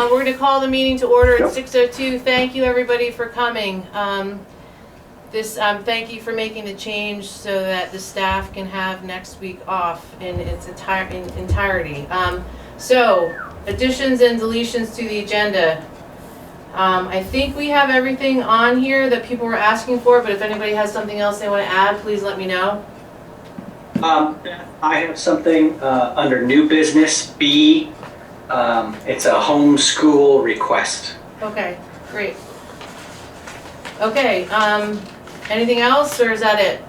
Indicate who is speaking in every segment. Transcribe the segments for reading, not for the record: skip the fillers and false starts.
Speaker 1: We're going to call the meeting to order at 6:02. Thank you, everybody, for coming. Thank you for making the change so that the staff can have next week off in its entirety. So, additions and deletions to the agenda. I think we have everything on here that people were asking for, but if anybody has something else they want to add, please let me know.
Speaker 2: I have something under new business B. It's a homeschool request.
Speaker 1: Okay, great. Okay, anything else, or is that it?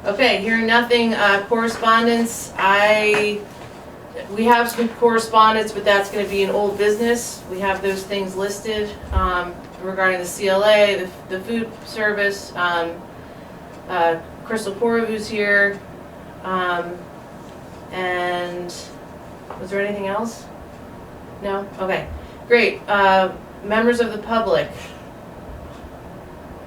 Speaker 1: Okay, hearing nothing, correspondence. We have some correspondence, but that's going to be an old business. We have those things listed regarding the CLA, the food service, Crystal Porovu's here, and was there anything else? No? Okay, great. Members of the public.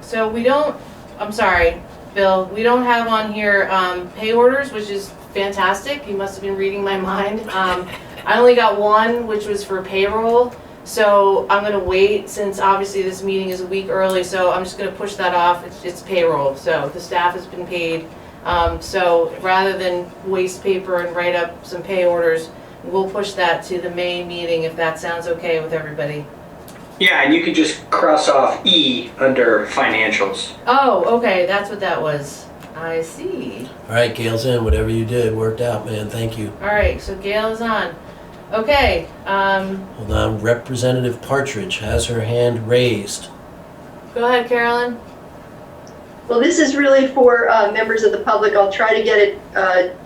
Speaker 1: So we don't, I'm sorry, Bill, we don't have on here pay orders, which is fantastic. You must have been reading my mind. I only got one, which was for payroll. So I'm gonna wait, since obviously this meeting is a week early, so I'm just gonna push that off. It's payroll, so the staff has been paid. So rather than waste paper and write up some pay orders, we'll push that to the May meeting if that sounds okay with everybody.
Speaker 2: Yeah, and you can just cross off E under financials.
Speaker 1: Oh, okay, that's what that was. I see.
Speaker 3: All right, Gail's in. Whatever you did worked out, man. Thank you.
Speaker 1: All right, so Gail is on. Okay.
Speaker 3: Hold on. Representative Partridge has her hand raised.
Speaker 1: Go ahead, Carolyn.
Speaker 4: Well, this is really for members of the public. I'll try to get it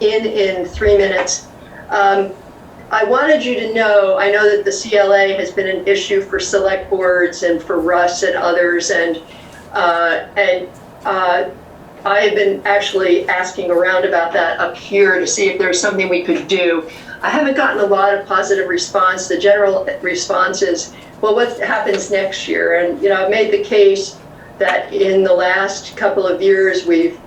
Speaker 4: in 3 minutes. I wanted you to know, I know that the CLA has been an issue for select boards and for Russ and others, and I have been actually asking around about that up here to see if there's something we could do. I haven't gotten a lot of positive response. The general response is, well, what happens next year? And, you know, I've made the case that in the last couple of years, we've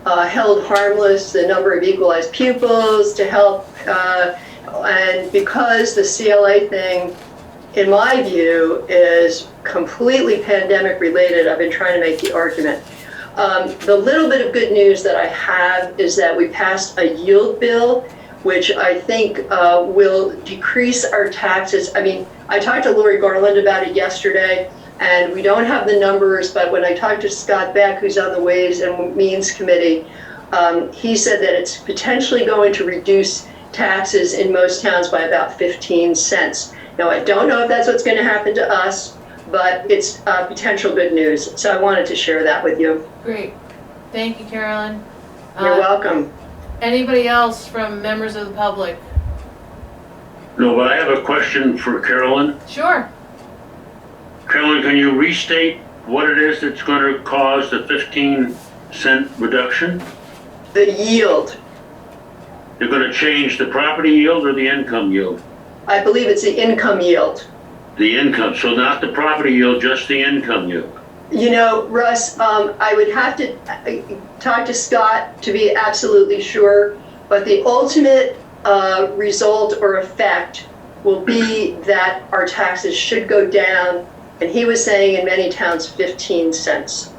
Speaker 4: held harmless the number of equalized pupils to help, and because the CLA thing, in my view, is completely pandemic related, I've been trying to make the argument. The little bit of good news that I have is that we passed a yield bill, which I think will decrease our taxes. I mean, I talked to Lori Garland about it yesterday, and we don't have the numbers, but when I talked to Scott Beck, who's on the Ways and Means Committee, he said that it's potentially going to reduce taxes in most towns by about 15 cents. Now, I don't know if that's what's going to happen to us, but it's potential good news. So I wanted to share that with you.
Speaker 1: Great. Thank you, Carolyn.
Speaker 4: You're welcome.
Speaker 1: Anybody else from members of the public?
Speaker 5: No, but I have a question for Carolyn.
Speaker 1: Sure.
Speaker 5: Carolyn, can you restate what it is that's going to cause the 15-cent reduction?
Speaker 4: The yield.
Speaker 5: You're going to change the property yield or the income yield?
Speaker 4: I believe it's the income yield.
Speaker 5: The income, so not the property yield, just the income yield.
Speaker 4: You know, Russ, I would have to talk to Scott to be absolutely sure, but the ultimate result or effect will be that our taxes should go down, and he was saying in many towns 15 cents.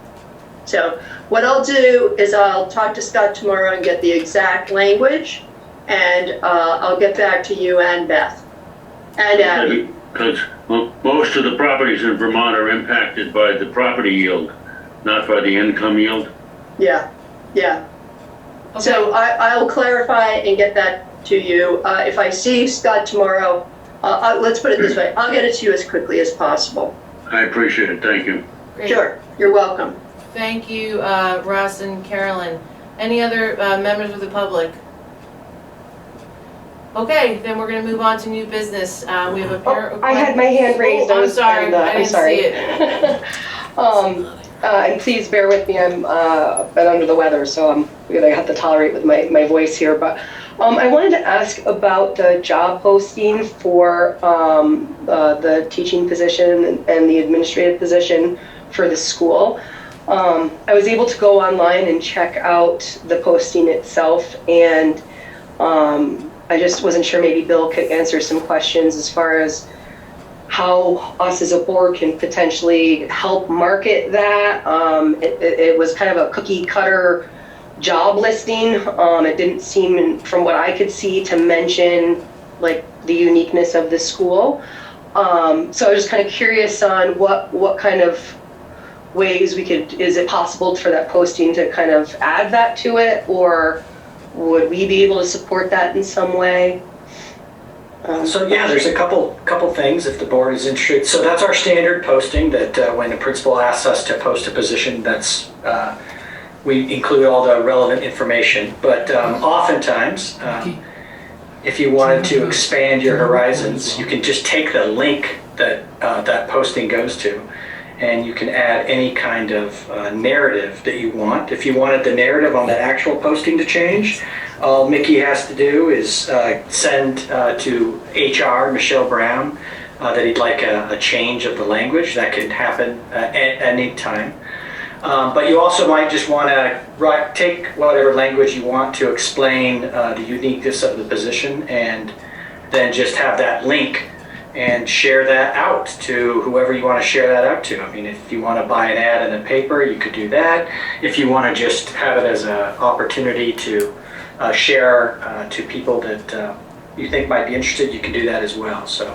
Speaker 4: So what I'll do is I'll talk to Scott tomorrow and get the exact language, and I'll get back to you and Beth and Abby.
Speaker 5: Because most of the properties in Vermont are impacted by the property yield, not by the income yield.
Speaker 4: Yeah, yeah.
Speaker 1: Okay.
Speaker 4: So I'll clarify and get that to you. If I see Scott tomorrow, let's put it this way, I'll get it to you as quickly as possible.
Speaker 5: I appreciate it, thank you.
Speaker 1: Great.
Speaker 4: Sure, you're welcome.
Speaker 1: Thank you, Russ and Carolyn. Any other members of the public? Okay, then we're going to move on to new business. We have a pair.
Speaker 6: I had my hand raised.
Speaker 1: Oh, I'm sorry. I didn't see it.
Speaker 6: And please bear with me. I'm a bit under the weather, so I'm going to have to tolerate with my voice here. But I wanted to ask about the job posting for the teaching position and the administrative position for the school. I was able to go online and check out the posting itself, and I just wasn't sure maybe Bill could answer some questions as far as how us as a board can potentially help market that. It was kind of a cookie cutter job listing. It didn't seem, from what I could see, to mention like the uniqueness of the school. So I was just kind of curious on what kind of ways we could, is it possible for that posting to kind of add that to it, or would we be able to support that in some way?
Speaker 2: So yeah, there's a couple things if the board is interested. So that's our standard posting that when a principal asks us to post a position, that's we include all the relevant information. But oftentimes, if you wanted to expand your horizons, you can just take the link that that posting goes to, and you can add any kind of narrative that you want. If you wanted the narrative on the actual posting to change, all Mickey has to do is send to HR, Michelle Brown, that he'd like a change of the language. That could happen at any time. But you also might just want to take whatever language you want to explain the uniqueness of the position, and then just have that link and share that out to whoever you want to share that out to. I mean, if you want to buy an ad in the paper, you could do that. If you want to just have it as an opportunity to share to people that you think might be interested, you can do that as well. So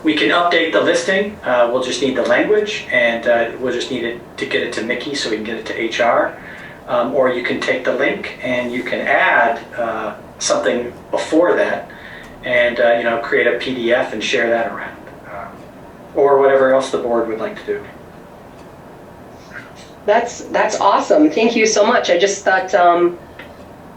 Speaker 2: we can update the listing. We'll just need the language, and we'll just need it to get it to Mickey so we can get it to HR. Or you can take the link and you can add something before that, and create a PDF and share that around, or whatever else the board would like to do.
Speaker 6: That's awesome. Thank you so much. I just thought,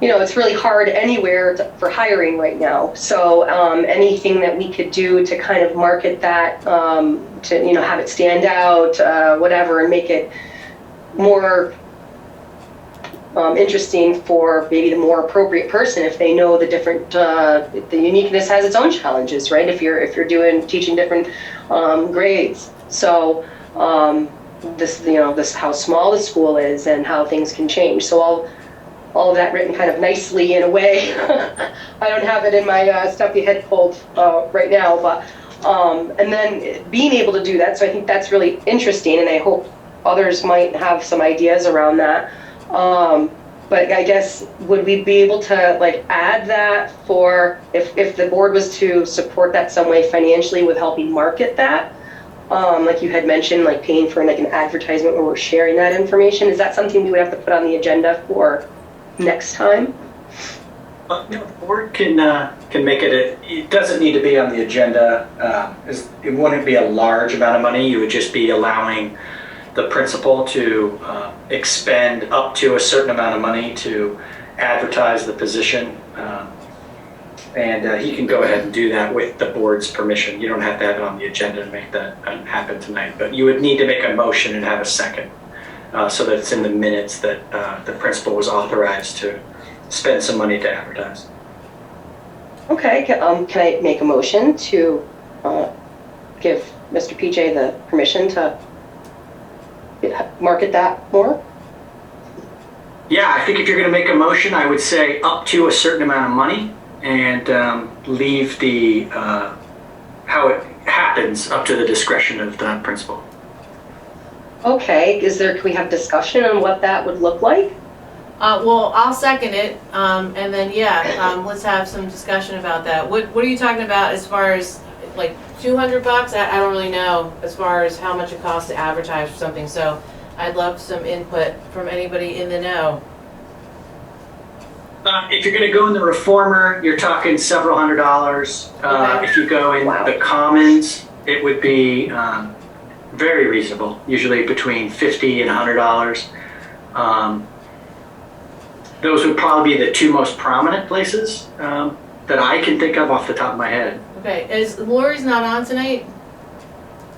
Speaker 6: it's really hard anywhere for hiring right now. So anything that we could do to kind of market that, to have it stand out, whatever, and make it more interesting for maybe the more appropriate person, if they know the different, the uniqueness has its own challenges, right? If you're teaching different grades. So this how small the school is and how things can change. So all of that written kind of nicely in a way. I don't have it in my stuff you had pulled right now, but and then being able to do that. So I think that's really interesting, and I hope others might have some ideas around that. But I guess, would we be able to add that for if the board was to support that some way financially with helping market that? Like you had mentioned, paying for an advertisement where we're sharing that information. Is that something we would have to put on the agenda for next time?
Speaker 2: The board can make it. It doesn't need to be on the agenda. It wouldn't be a large amount of money. You would just be allowing the principal to expend up to a certain amount of money to advertise the position, and he can go ahead and do that with the board's permission. You don't have to have it on the agenda to make that happen tonight, but you would need to make a motion and have a second, so that it's in the minutes that the principal was authorized to spend some money to advertise.
Speaker 6: Okay, can I make a motion to give Mr. PJ the permission to market that more?
Speaker 2: Yeah, I think if you're going to make a motion, I would say up to a certain amount of money, and leave the how it happens up to the discretion of the principal.
Speaker 6: Okay, can we have discussion on what that would look like?
Speaker 1: Well, I'll second it, and then let's have some discussion about that. What are you talking about as far as $200? I don't really know as far as how much it costs to advertise for something, so I'd love some input from anybody in the know.
Speaker 2: If you're going to go in the Reformer, you're talking several $100s.
Speaker 1: Okay.
Speaker 2: If you go in the Commons, it would be very reasonable, usually between $50 and $100. Those would probably be the two most prominent places that I can think of off the top of my head.
Speaker 1: Okay, is Lori's not on tonight?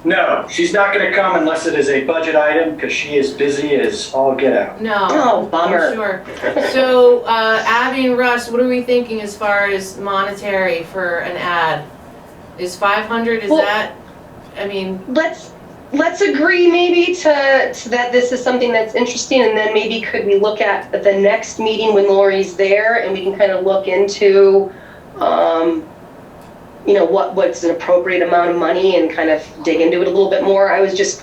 Speaker 2: No, she's not going to come unless it is a budget item, because she is busy as all get out.
Speaker 1: No.
Speaker 6: Oh, bummer.
Speaker 1: I'm sure. So, Abby and Russ, what are we thinking as far as monetary for an ad? Is 500, is
Speaker 6: Well,
Speaker 1: that, I mean...
Speaker 6: Let's agree maybe to that this is something that's interesting, and then maybe could we look at the next meeting when Lori's there, and we can kind of look into what's an appropriate amount of money and kind of dig into it a little bit more. I was just,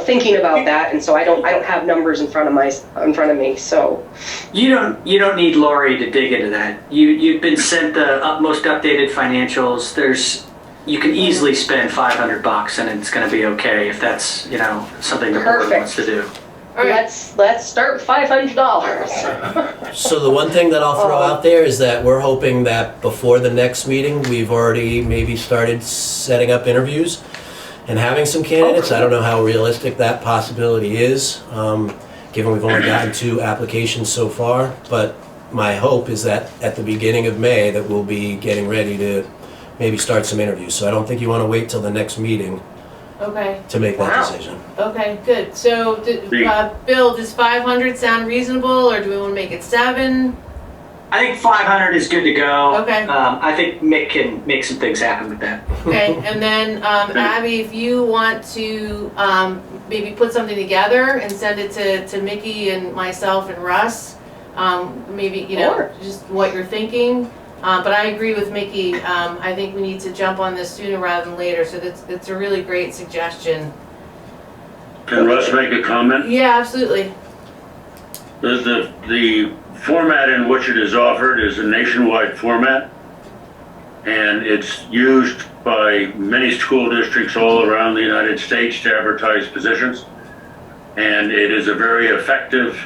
Speaker 6: thinking about that, and so I don't have numbers in front of me. So
Speaker 2: You don't need Lori to dig into that. You've been sent the most updated financials. You can easily spend $500 and it's going to be okay if that's something the board
Speaker 6: Perfect.
Speaker 2: wants to do.
Speaker 1: All right.
Speaker 6: let's start with $500.
Speaker 3: So the one thing that I'll throw out there is that we're hoping that before the next meeting, we've already maybe started setting up interviews and having some candidates. I don't know how realistic that possibility is, given we've only gotten 2 applications so far. But my hope is that at the beginning of May that we'll be getting ready to maybe start some interviews. So I don't think you want to wait till the next meeting
Speaker 1: Okay.
Speaker 3: to make that
Speaker 6: Wow.
Speaker 3: decision.
Speaker 1: Okay, good. So, Bill, does 500 sound reasonable, or do we want to make it 7?
Speaker 2: I think 500 is good to go.
Speaker 1: Okay.
Speaker 2: I think Mick can make some things happen with that.
Speaker 1: Okay, and then Abby, if you want to maybe put something together and send it to Mickey and myself and Russ, maybe,
Speaker 6: Sure.
Speaker 1: just what you're thinking. But I agree with Mickey. I think we need to jump on this sooner rather than later, so that's a really great suggestion.
Speaker 5: Can Russ make a comment?
Speaker 1: Yeah, absolutely.
Speaker 5: The format in which it is offered is a nationwide format, and it's used by many school districts all around the United States to advertise positions. And it is a very effective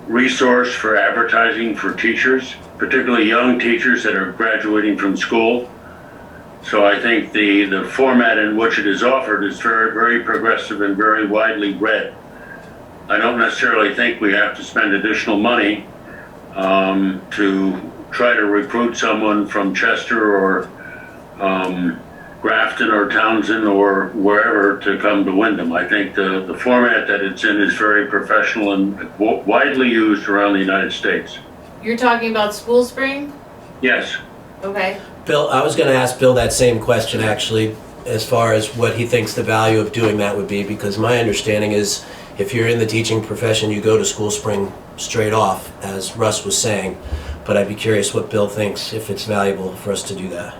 Speaker 5: resource for advertising for teachers, particularly young teachers that are graduating from school. So I think the format in which it is offered is very, very progressive and very widely read. I don't necessarily think we have to spend additional money to try to recruit someone from Chester or Grafton or Townsend or wherever to come to Windham. I think the format that it's in is very professional and widely used around the United States.
Speaker 1: You're talking about School Spring?
Speaker 5: Yes.
Speaker 1: Okay.
Speaker 3: Bill, I was going to ask Bill that same question actually, as far as what he thinks the value of doing that would be, because my understanding is if you're in the teaching profession, you go to School Spring straight off, as Russ was saying. But I'd be curious what Bill thinks, if it's valuable for us to do that.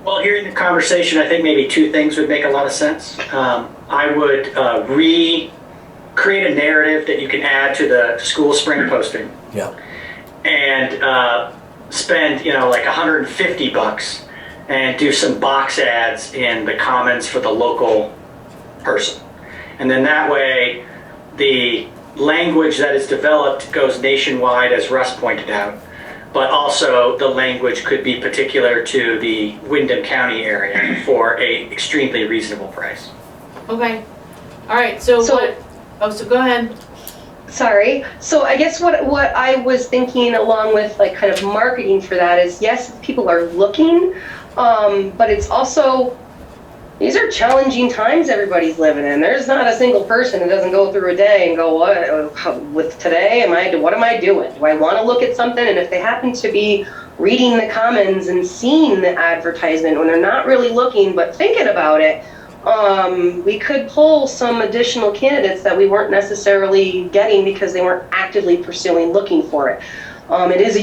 Speaker 2: Well, hearing the conversation, I think maybe 2 things would make a lot of sense. I would create a narrative that you can add to the School Spring posting.
Speaker 3: Yeah.
Speaker 2: And spend like $150 and do some box ads in the comments for the local person, and then that way the language that is developed goes nationwide, as Russ pointed out, but also the language could be particular to the Windham County area for a extremely reasonable price.
Speaker 1: Okay. All right, so what? Oh, so go ahead.
Speaker 6: Sorry. So I guess what I was thinking along with like kind of marketing for that is, yes, people are looking, but it's also, these are challenging times everybody's living in. There's not a single person that doesn't go through a day and go, what, with today, what am I doing? Do I want to look at something? And if they happen to be reading the comments and seeing the advertisement when they're not really looking but thinking about it, we could pull some additional candidates that we weren't necessarily getting because they weren't actively pursuing, looking for it. It is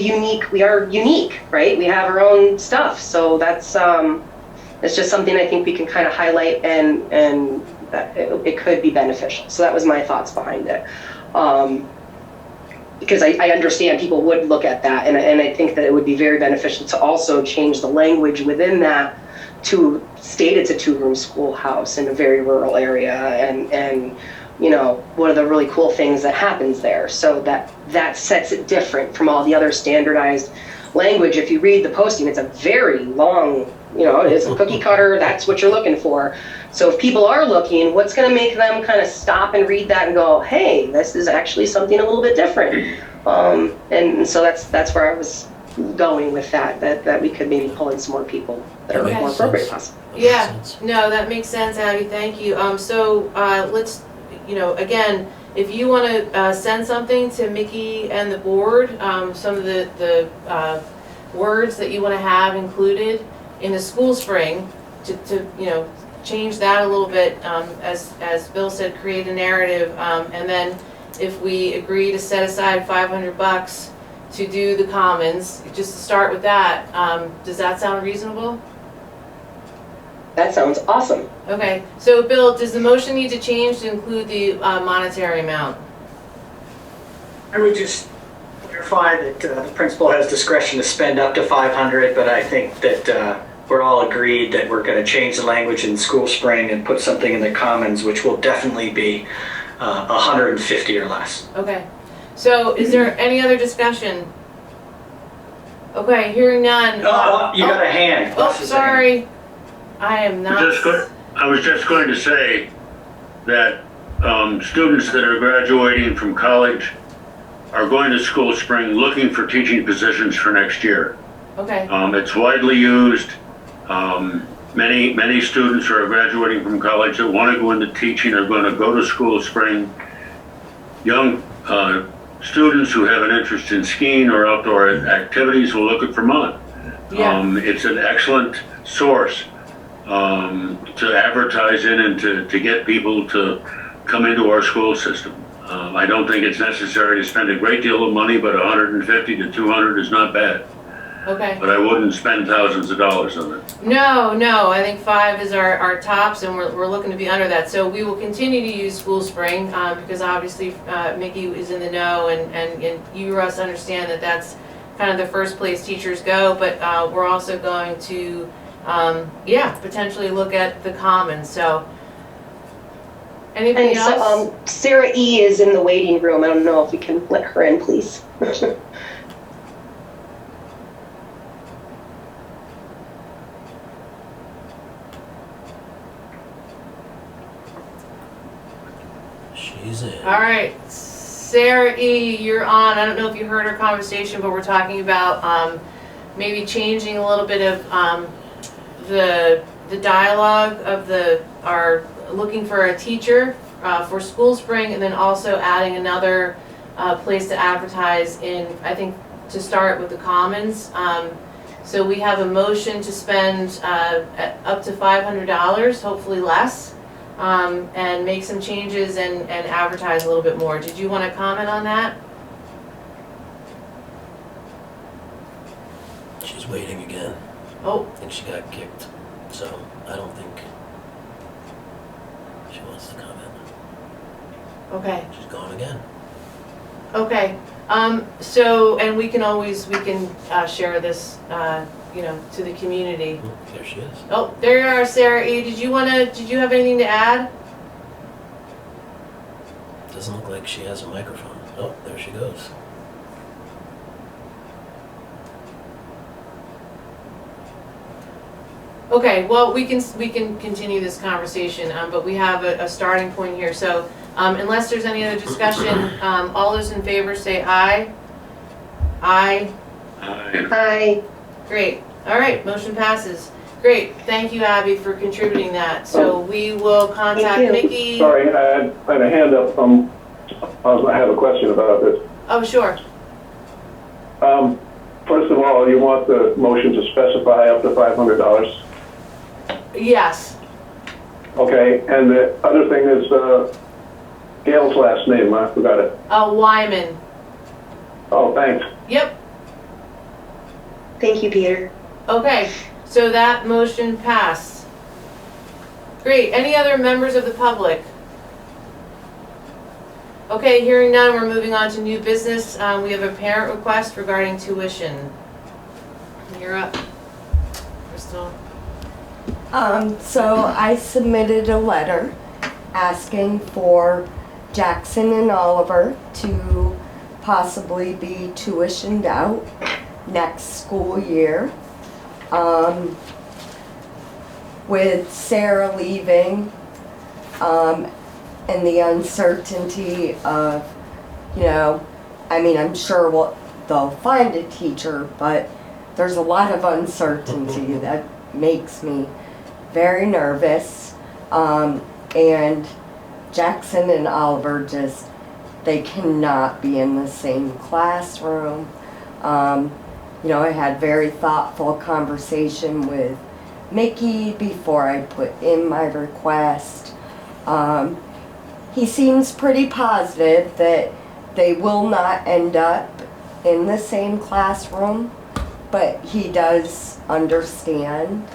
Speaker 6: we are unique, right? We have our own stuff. So that's, it's just something I think we can kind of highlight and that it could be beneficial. So that was my thoughts behind it. Because I understand people would look at that, and I think that it would be very beneficial to also change the language within that to state it's a 2-room schoolhouse in a very rural area, and what are the really cool things that happens there. So that sets it different from all the other standardized language. If you read the posting, it's a very long, it's a cookie cutter, that's what you're looking for. So if people are looking, what's going to make them kind of stop and read that and go, hey, this is actually something a little bit different. And so that's where I was going with that we could maybe pull in some more people that are more appropriate possible.
Speaker 1: Yeah, no, that makes sense, Abby, thank you. So let's, again, if you want to send something to Mickey and the board, some of the words that you want to have included in the School Spring to change that a little bit, as Bill said, create a narrative, and then if we agree to set aside $500 to do the Commons, just to start with that. Does that sound reasonable?
Speaker 6: That sounds awesome.
Speaker 1: Okay, so Bill, does the motion need to change to include the monetary amount?
Speaker 2: I would just clarify that the principal has discretion to spend up to 500, but I think that we're all agreed that we're going to change the language in School Spring and put something in the Commons, which will definitely be 150 or less.
Speaker 1: Okay, so is there any other discussion? Okay, hearing none.
Speaker 2: Oh, you got a hand.
Speaker 1: Oh, sorry. I am not.
Speaker 5: I was just going to say that students that are graduating from college are going to School Spring looking for teaching positions for next year.
Speaker 1: Okay,
Speaker 5: It's widely used. Many students who are graduating from college that want to go into teaching are going to go to School Spring. Young students who have an interest in skiing or outdoor activities will look at Vermont.
Speaker 1: yeah,
Speaker 5: It's an excellent source to advertise in and to get people to come into our school system. I don't think it's necessary to spend a great deal of money, but 150 to 200 is not bad.
Speaker 1: okay.
Speaker 5: But I wouldn't spend thousands of dollars on it.
Speaker 1: No, I think 5 is our tops, and we're looking to be under that. So we will continue to use School Spring, because obviously Mickey is in the know, and you, Russ, understand that that's kind of the first place teachers go, but we're also going to, potentially look at the Commons, so. Anything
Speaker 6: And
Speaker 1: else?
Speaker 6: so, Sarah E. is in the waiting room. I don't know if we can let her in, please.
Speaker 3: She's in.
Speaker 1: All right, Sarah E., you're on. I don't know if you heard our conversation, but we're talking about maybe changing a little bit of the dialogue of our looking for a teacher for School Spring, and then also adding another place to advertise in, I think, to start with the Commons. So we have a motion to spend up to $500, hopefully less, and make some changes and advertise a little bit more. Did you want to comment on that?
Speaker 3: She's waiting again.
Speaker 1: Oh,
Speaker 3: I think she got kicked, so I don't think she wants to comment.
Speaker 1: okay.
Speaker 3: She's gone again.
Speaker 1: Okay, so, and we can share this, to the community.
Speaker 3: Oh, there she is.
Speaker 1: Oh, there you are, Sarah E. Did you have anything to add?
Speaker 3: Doesn't look like she has a microphone. Oh, there she goes.
Speaker 1: Okay, well, we can continue this conversation, but we have a starting point here, so, unless there's any other discussion, all those in favor say aye. Aye.
Speaker 6: Hi.
Speaker 1: Great, all right, motion passes. Great, thank you, Abby, for contributing that. So we will contact
Speaker 6: Thank you.
Speaker 1: Mickey.
Speaker 7: Sorry, I had a hand up. I have a question about this.
Speaker 1: Oh, sure.
Speaker 7: First of all, you want the motion to specify up to $500?
Speaker 1: Yes.
Speaker 7: Okay, and the other thing is Gail's last name. I forgot it.
Speaker 1: Wyman.
Speaker 7: Oh, thanks.
Speaker 1: Yep.
Speaker 6: Thank you, Peter.
Speaker 1: Okay, so that motion passed. Great, any other members of the public? Okay, hearing none, we're moving on to new business. We have a parent request regarding tuition. You're up, Crystal.
Speaker 8: So I submitted a letter asking for Jackson and Oliver to possibly be tuitioned out next school year. With Sarah leaving, and the uncertainty of, I'm sure they'll find a teacher, but there's a lot of uncertainty that makes me very nervous. And Jackson and Oliver they cannot be in the same classroom. I had very thoughtful conversation with Mickey before I put in my request. He seems pretty positive that they will not end up in the same classroom, but he does understand,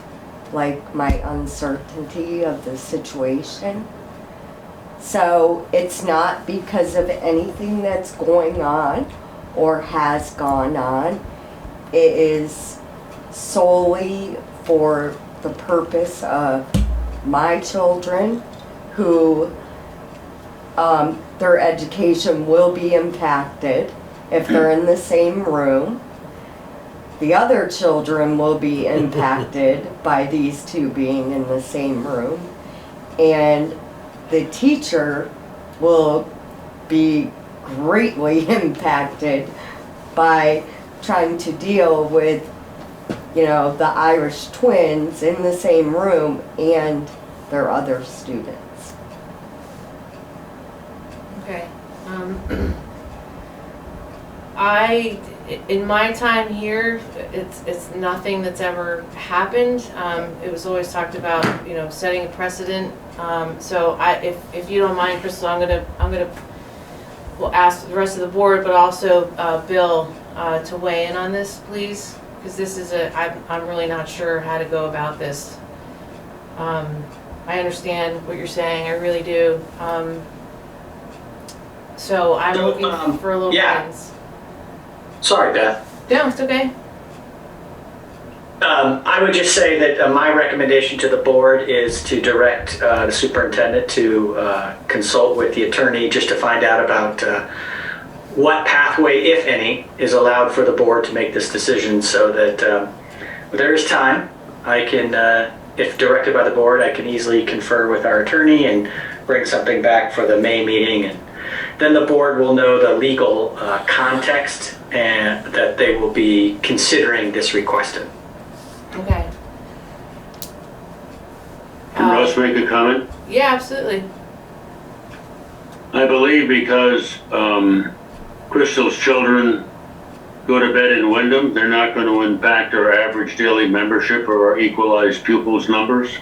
Speaker 8: like, my uncertainty of the situation. So it's not because of anything that's going on or has gone on. It is solely for the purpose of my children who their education will be impacted if they're in the same room. The other children will be impacted by these two being in the same room. And the teacher will be greatly impacted by trying to deal with, you know, the Irish twins in the same room and their other students.
Speaker 1: Okay. In my time here, it's nothing that's ever happened. It was always talked about, you know, setting a precedent. So if you don't mind, Crystal, I'm gonna well, ask the rest of the board, but also Bill to weigh in on this, please, because this is I'm really not sure how to go about this. I understand what you're saying, I really do. So I'm looking for a little guidance.
Speaker 2: Sorry, Beth.
Speaker 1: No, it's okay.
Speaker 2: I would just say that my recommendation to the board is to direct the superintendent to consult with the attorney just to find out about what pathway, if any, is allowed for the board to make this decision, so that there is time. I can, if directed by the board, I can easily confer with our attorney and bring something back for the May meeting, and then the board will know the legal context and that they will be considering this request.
Speaker 1: Okay.
Speaker 5: Can Russ make a comment?
Speaker 1: Yeah, absolutely.
Speaker 5: I believe because Crystal's children go to bed in Windham, they're not going to impact our average daily membership or our equalized pupils numbers.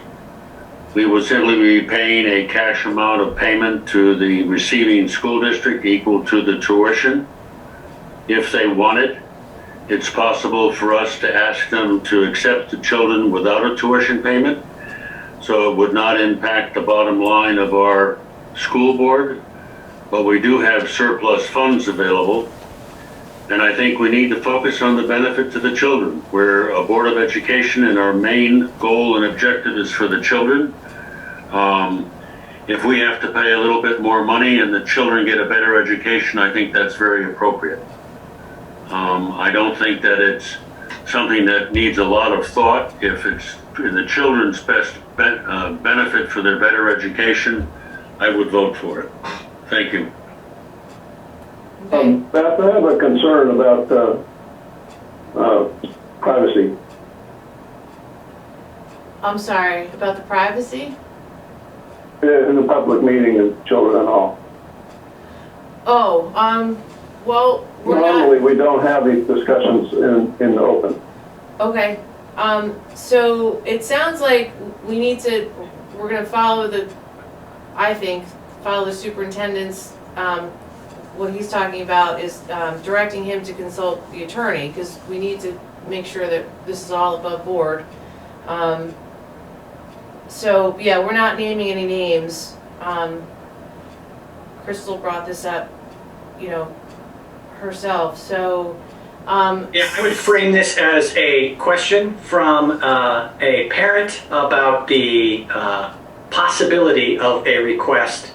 Speaker 5: We will simply be paying a cash amount of payment to the receiving school district equal to the tuition. If they want it, it's possible for us to ask them to accept the children without a tuition payment. So it would not impact the bottom line of our school board, but we do have surplus funds available. And I think we need to focus on the benefit to the children. We're a Board of Education and our main goal and objective is for the children. If we have to pay a little bit more money and the children get a better education, I think that's very appropriate. I don't think that it's something that needs a lot of thought. If it's in the children's best benefit for their better education, I would vote for it. Thank you.
Speaker 7: Beth, I have a concern about privacy.
Speaker 1: I'm sorry, about the privacy?
Speaker 7: In the public meeting and children and all.
Speaker 1: Oh, well, we're
Speaker 7: Normally, we don't have these discussions in the open.
Speaker 1: Okay, so it sounds like we're gonna follow I think, follow the superintendent's, what he's talking about is directing him to consult the attorney, because we need to make sure that this is all above board. So, yeah, we're not naming any names. Crystal brought this up, you know, herself, so.
Speaker 2: Yeah, I would frame this as a question from a parent about the possibility of a request.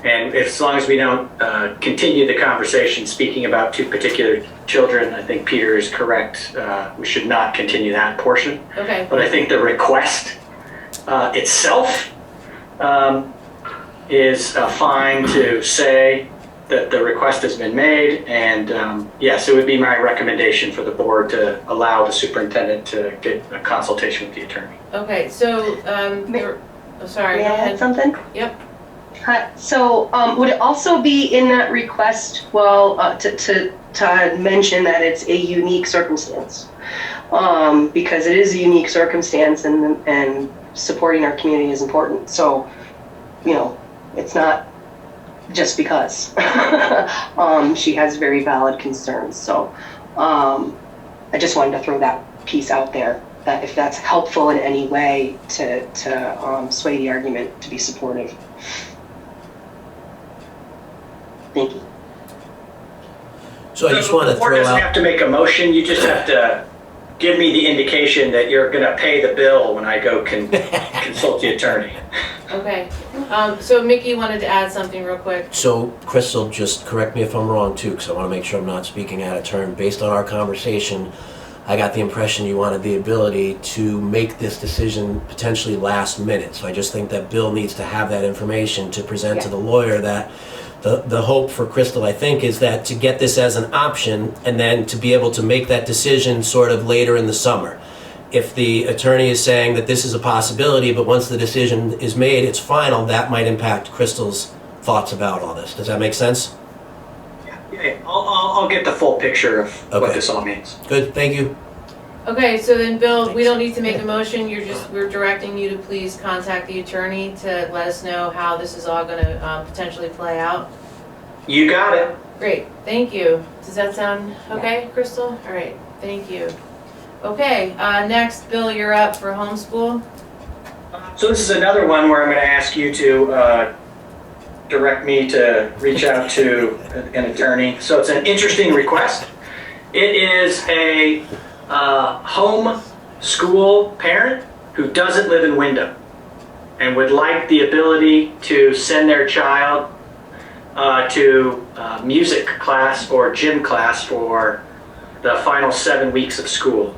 Speaker 2: And as long as we don't continue the conversation speaking about two particular children, I think Peter is correct. We should not continue that portion.
Speaker 1: Okay.
Speaker 2: But I think the request itself is fine to say that the request has been made, and yes, it would be my recommendation for the board to allow the superintendent to get a consultation with the attorney.
Speaker 1: Okay, so, sorry,
Speaker 6: May
Speaker 1: go
Speaker 6: I
Speaker 1: ahead.
Speaker 6: add something?
Speaker 1: Yep.
Speaker 6: Hi. So would it also be in that request, well, to mention that it's a unique circumstance? Because it is a unique circumstance and supporting our community is important. So, you know, it's not just because. She has very valid concerns. So I just wanted to throw that piece out there, that if that's helpful in any way to sway the argument to be supportive. Thank you.
Speaker 3: So I just want to
Speaker 2: The board
Speaker 3: throw
Speaker 2: doesn't have
Speaker 3: out,
Speaker 2: to make a motion, you just have to give me the indication that you're gonna pay the bill when I go consult the attorney.
Speaker 1: Okay, so Mickey wanted to add something real quick.
Speaker 3: so Crystal, just correct me if I'm wrong too, because I want to make sure I'm not speaking out of turn. Based on our conversation, I got the impression you wanted the ability to make this decision potentially last minute. So I just think that Bill needs to have that information to present to the lawyer. That the hope for Crystal, I think, is that to get this as an option and then to be able to make that decision sort of later in the summer. If the attorney is saying that this is a possibility, but once the decision is made, it's final, that might impact Crystal's thoughts about all this. Does that make sense?
Speaker 2: Yeah, I'll get the full picture of what
Speaker 3: Okay.
Speaker 2: this all means.
Speaker 3: Good, thank you.
Speaker 1: Okay, so then Bill, we don't need to make a motion, we're directing you to please contact the attorney to let us know how this is all gonna potentially play out.
Speaker 2: You got it.
Speaker 1: Great, thank you. Does that sound okay, Crystal? All right, thank you. Okay, next, Bill, you're up for homeschool.
Speaker 2: So this is another one where I'm gonna ask you to direct me to reach out to an attorney. So it's an interesting request. It is a home school parent who doesn't live in Windham and would like the ability to send their child to music class or gym class for the final 7 weeks of school.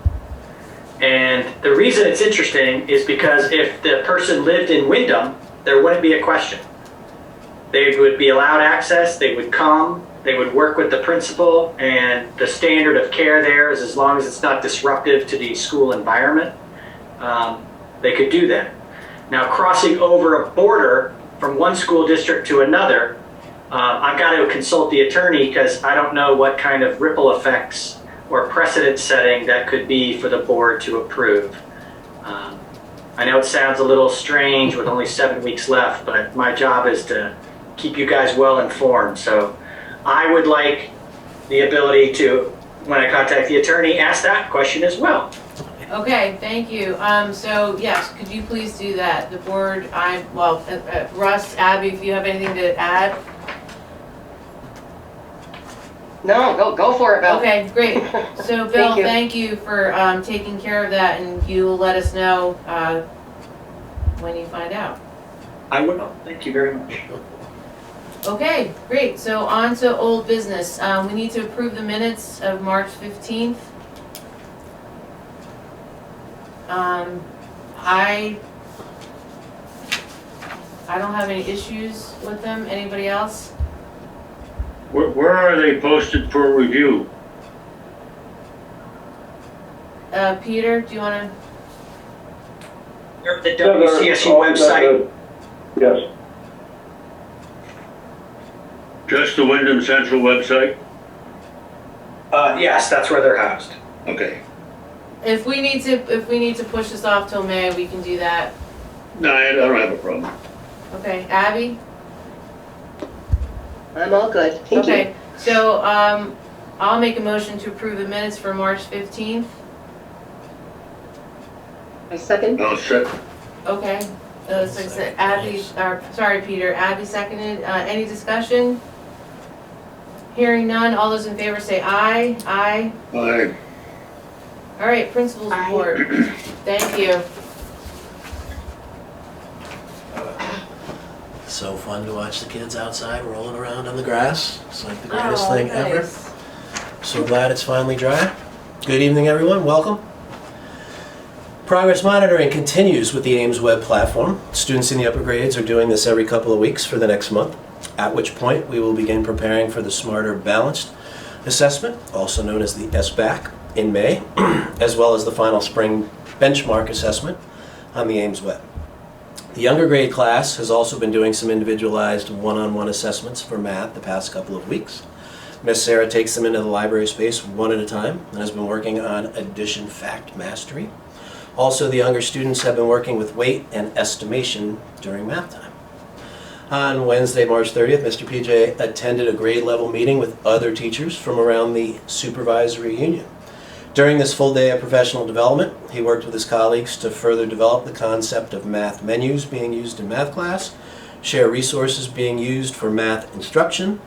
Speaker 2: And the reason it's interesting is because if the person lived in Windham, there wouldn't be a question. They would be allowed access, they would come, they would work with the principal, and the standard of care there is as long as it's not disruptive to the school environment, they could do that. Now, crossing over a border from one school district to another, I've got to consult the attorney because I don't know what kind of ripple effects or precedent setting that could be for the board to approve. I know it sounds a little strange with only 7 weeks left, but my job is to keep you guys well informed. So I would like the ability to, when I contact the attorney, ask that question as well.
Speaker 1: Okay, thank you. So yes, could you please do that? The board, Russ, Abby, if you have anything to add?
Speaker 6: No, go for it, Bill.
Speaker 1: Okay, great. So Bill,
Speaker 6: Thank you.
Speaker 1: thank you for taking care of that, and you will let us know when you find out.
Speaker 2: I will. Thank you very much.
Speaker 1: Okay, great. So on to old business. We need to approve the minutes of March 15th. I don't have any issues with them. Anybody else?
Speaker 5: Where are they posted for review?
Speaker 1: Peter, do you want to?
Speaker 2: They're the
Speaker 7: Yeah, they're
Speaker 2: WCSU
Speaker 7: all-
Speaker 2: website.
Speaker 7: Yes,
Speaker 5: Just the Windham Central website?
Speaker 2: Yes, that's where they're housed.
Speaker 5: Okay.
Speaker 1: If we need to push this off till May, we can do that.
Speaker 5: No, I don't have a problem.
Speaker 1: Okay, Abby?
Speaker 6: I'm all good. Thank you.
Speaker 1: Okay, so, I'll make a motion to approve the minutes for March 15th.
Speaker 6: A second?
Speaker 5: I'll set.
Speaker 1: Okay, so Abby, sorry, Peter, Abby seconded. Any discussion? Hearing none, all those in favor say aye. Aye.
Speaker 5: Aye.
Speaker 1: All right, principal's report. Thank you.
Speaker 3: So fun to watch the kids outside rolling around on the grass. It's like the greatest
Speaker 1: Oh,
Speaker 3: thing ever.
Speaker 1: nice.
Speaker 3: So glad it's finally dry. Good evening, everyone. Welcome. Progress monitoring continues with the Ames web platform. Students in the upper grades are doing this every couple of weeks for the next month, at which point we will begin preparing for the Smarter Balanced assessment, also known as the SBAC, in May, as well as the final spring benchmark assessment on the Ames web. The younger grade class has also been doing some individualized one-on-one assessments for math the past couple of weeks. Miss Sarah takes them into the library space one at a time and has been working on addition fact mastery. Also, the younger students have been working with weight and estimation during math time. On Wednesday, March 30th, Mr. PJ attended a grade level meeting with other teachers from around the supervisory union. During this full day of professional development, he worked with his colleagues to further develop the concept of math menus being used in math class, share resources being used for math instruction,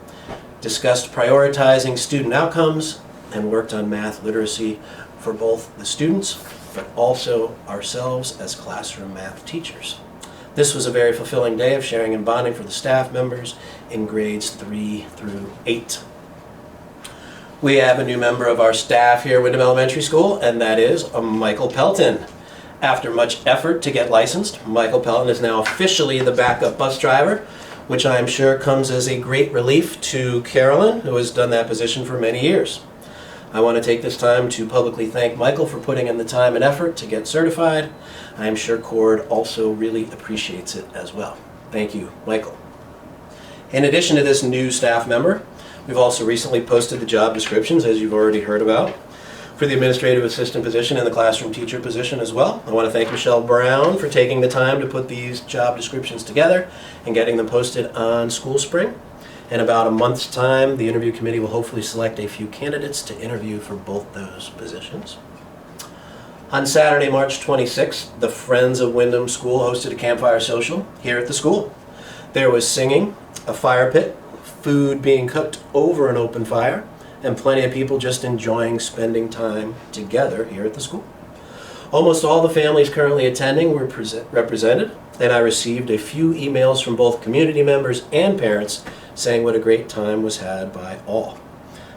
Speaker 3: discussed prioritizing student outcomes, and worked on math literacy for both the students, but also ourselves as classroom math teachers. This was a very fulfilling day of sharing and bonding for the staff members in grades 3 through 8. We have a new member of our staff here at Windham Elementary School, and that is Michael Pelton. After much effort to get licensed, Michael Pelton is now officially the backup bus driver, which I am sure comes as a great relief to Carolyn, who has done that position for many years. I want to take this time to publicly thank Michael for putting in the time and effort to get certified. I am sure CORD also really appreciates it as well. Thank you, Michael. In addition to this new staff member, we've also recently posted the job descriptions, as you've already heard about, for the administrative assistant position and the classroom teacher position as well. I want to thank Michelle Brown for taking the time to put these job descriptions together and getting them posted on School Spring. In about a month's time, the interview committee will hopefully select a few candidates to interview for both those positions. On Saturday, March 26th, the Friends of Windham School hosted a campfire social here at the school. There was singing, a fire pit, food being cooked over an open fire, and plenty of people just enjoying spending time together here at the school. Almost all the families currently attending were represented, and I received a few emails from both community members and parents saying what a great time was had by all.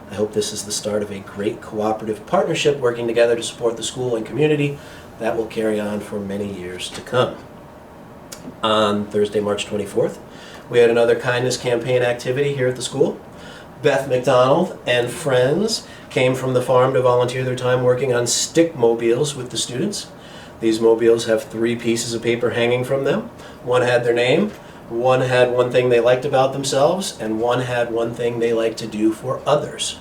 Speaker 3: I hope this is the start of a great cooperative partnership working together to support the school and community that will carry on for many years to come. On Thursday, March 24th, we had another kindness campaign activity here at the school. Beth McDonald and friends came from the farm to volunteer their time working on stick mobiles with the students. These mobiles have 3 pieces of paper hanging from them. One had their name, one had one thing they liked about themselves, and one had one thing they liked to do for others.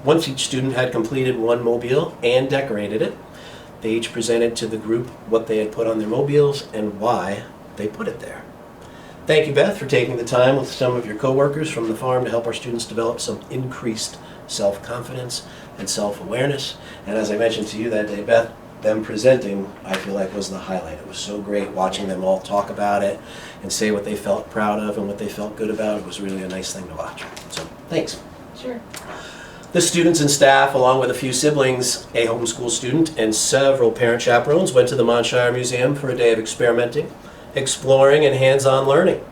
Speaker 3: Once each student had completed one mobile and decorated it, they each presented to the group what they had put on their mobiles and why they put it there. Thank you, Beth, for taking the time with some of your coworkers from the farm to help our students develop some increased self-confidence and self-awareness. And as I mentioned to you that day, Beth, them presenting, I feel like, was the highlight. It was so great watching them all talk about it and say what they felt proud of and what they felt good about. It was really a nice thing to watch. So, thanks.
Speaker 1: Sure.
Speaker 3: The students and staff, along with a few siblings, a homeschool student, and several parent chaperones went to the Montshire Museum for a day of experimenting, exploring, and hands-on learning.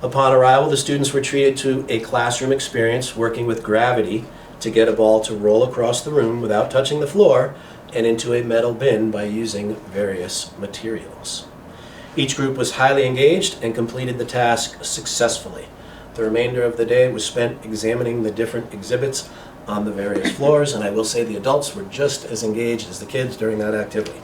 Speaker 3: Upon arrival, the students were treated to a classroom experience working with gravity to get a ball to roll across the room without touching the floor and into a metal bin by using various materials. Each group was highly engaged and completed the task successfully. The remainder of the day was spent examining the different exhibits on the various floors, and I will say the adults were just as engaged as the kids during that activity.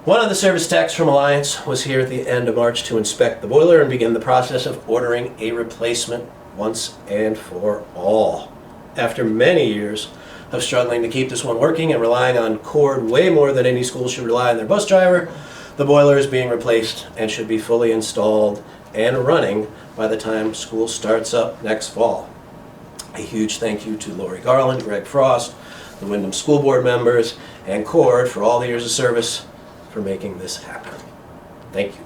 Speaker 3: One of the service techs from Alliance was here at the end of March to inspect the boiler and begin the process of ordering a replacement once and for all. After many years of struggling to keep this one working and relying on CORD way more than any school should rely on their bus driver, the boiler is being replaced and should be fully installed and running by the time school starts up next fall. A huge thank you to Lori Garland, Greg Frost, the Windham School Board members, and CORD for all the years of service for making this happen. Thank you.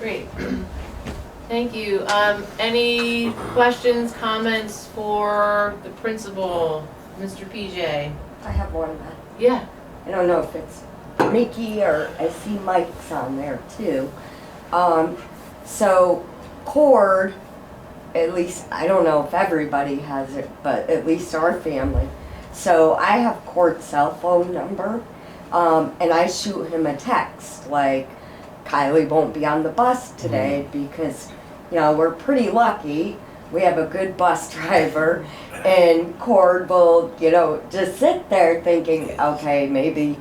Speaker 1: Great. Thank you. Any questions, comments for the principal, Mr. PJ?
Speaker 8: I have one.
Speaker 1: Yeah.
Speaker 8: I don't know if it's Mickey or I see Mike's on there too. So CORD, at least, I don't know if everybody has it, but at least our family. So I have CORD's cell phone number, and I shoot him a text like, Kylie won't be on the bus today because, you know, we're pretty lucky. We have a good bus driver, and CORD will, you know, just sit there thinking, okay, maybe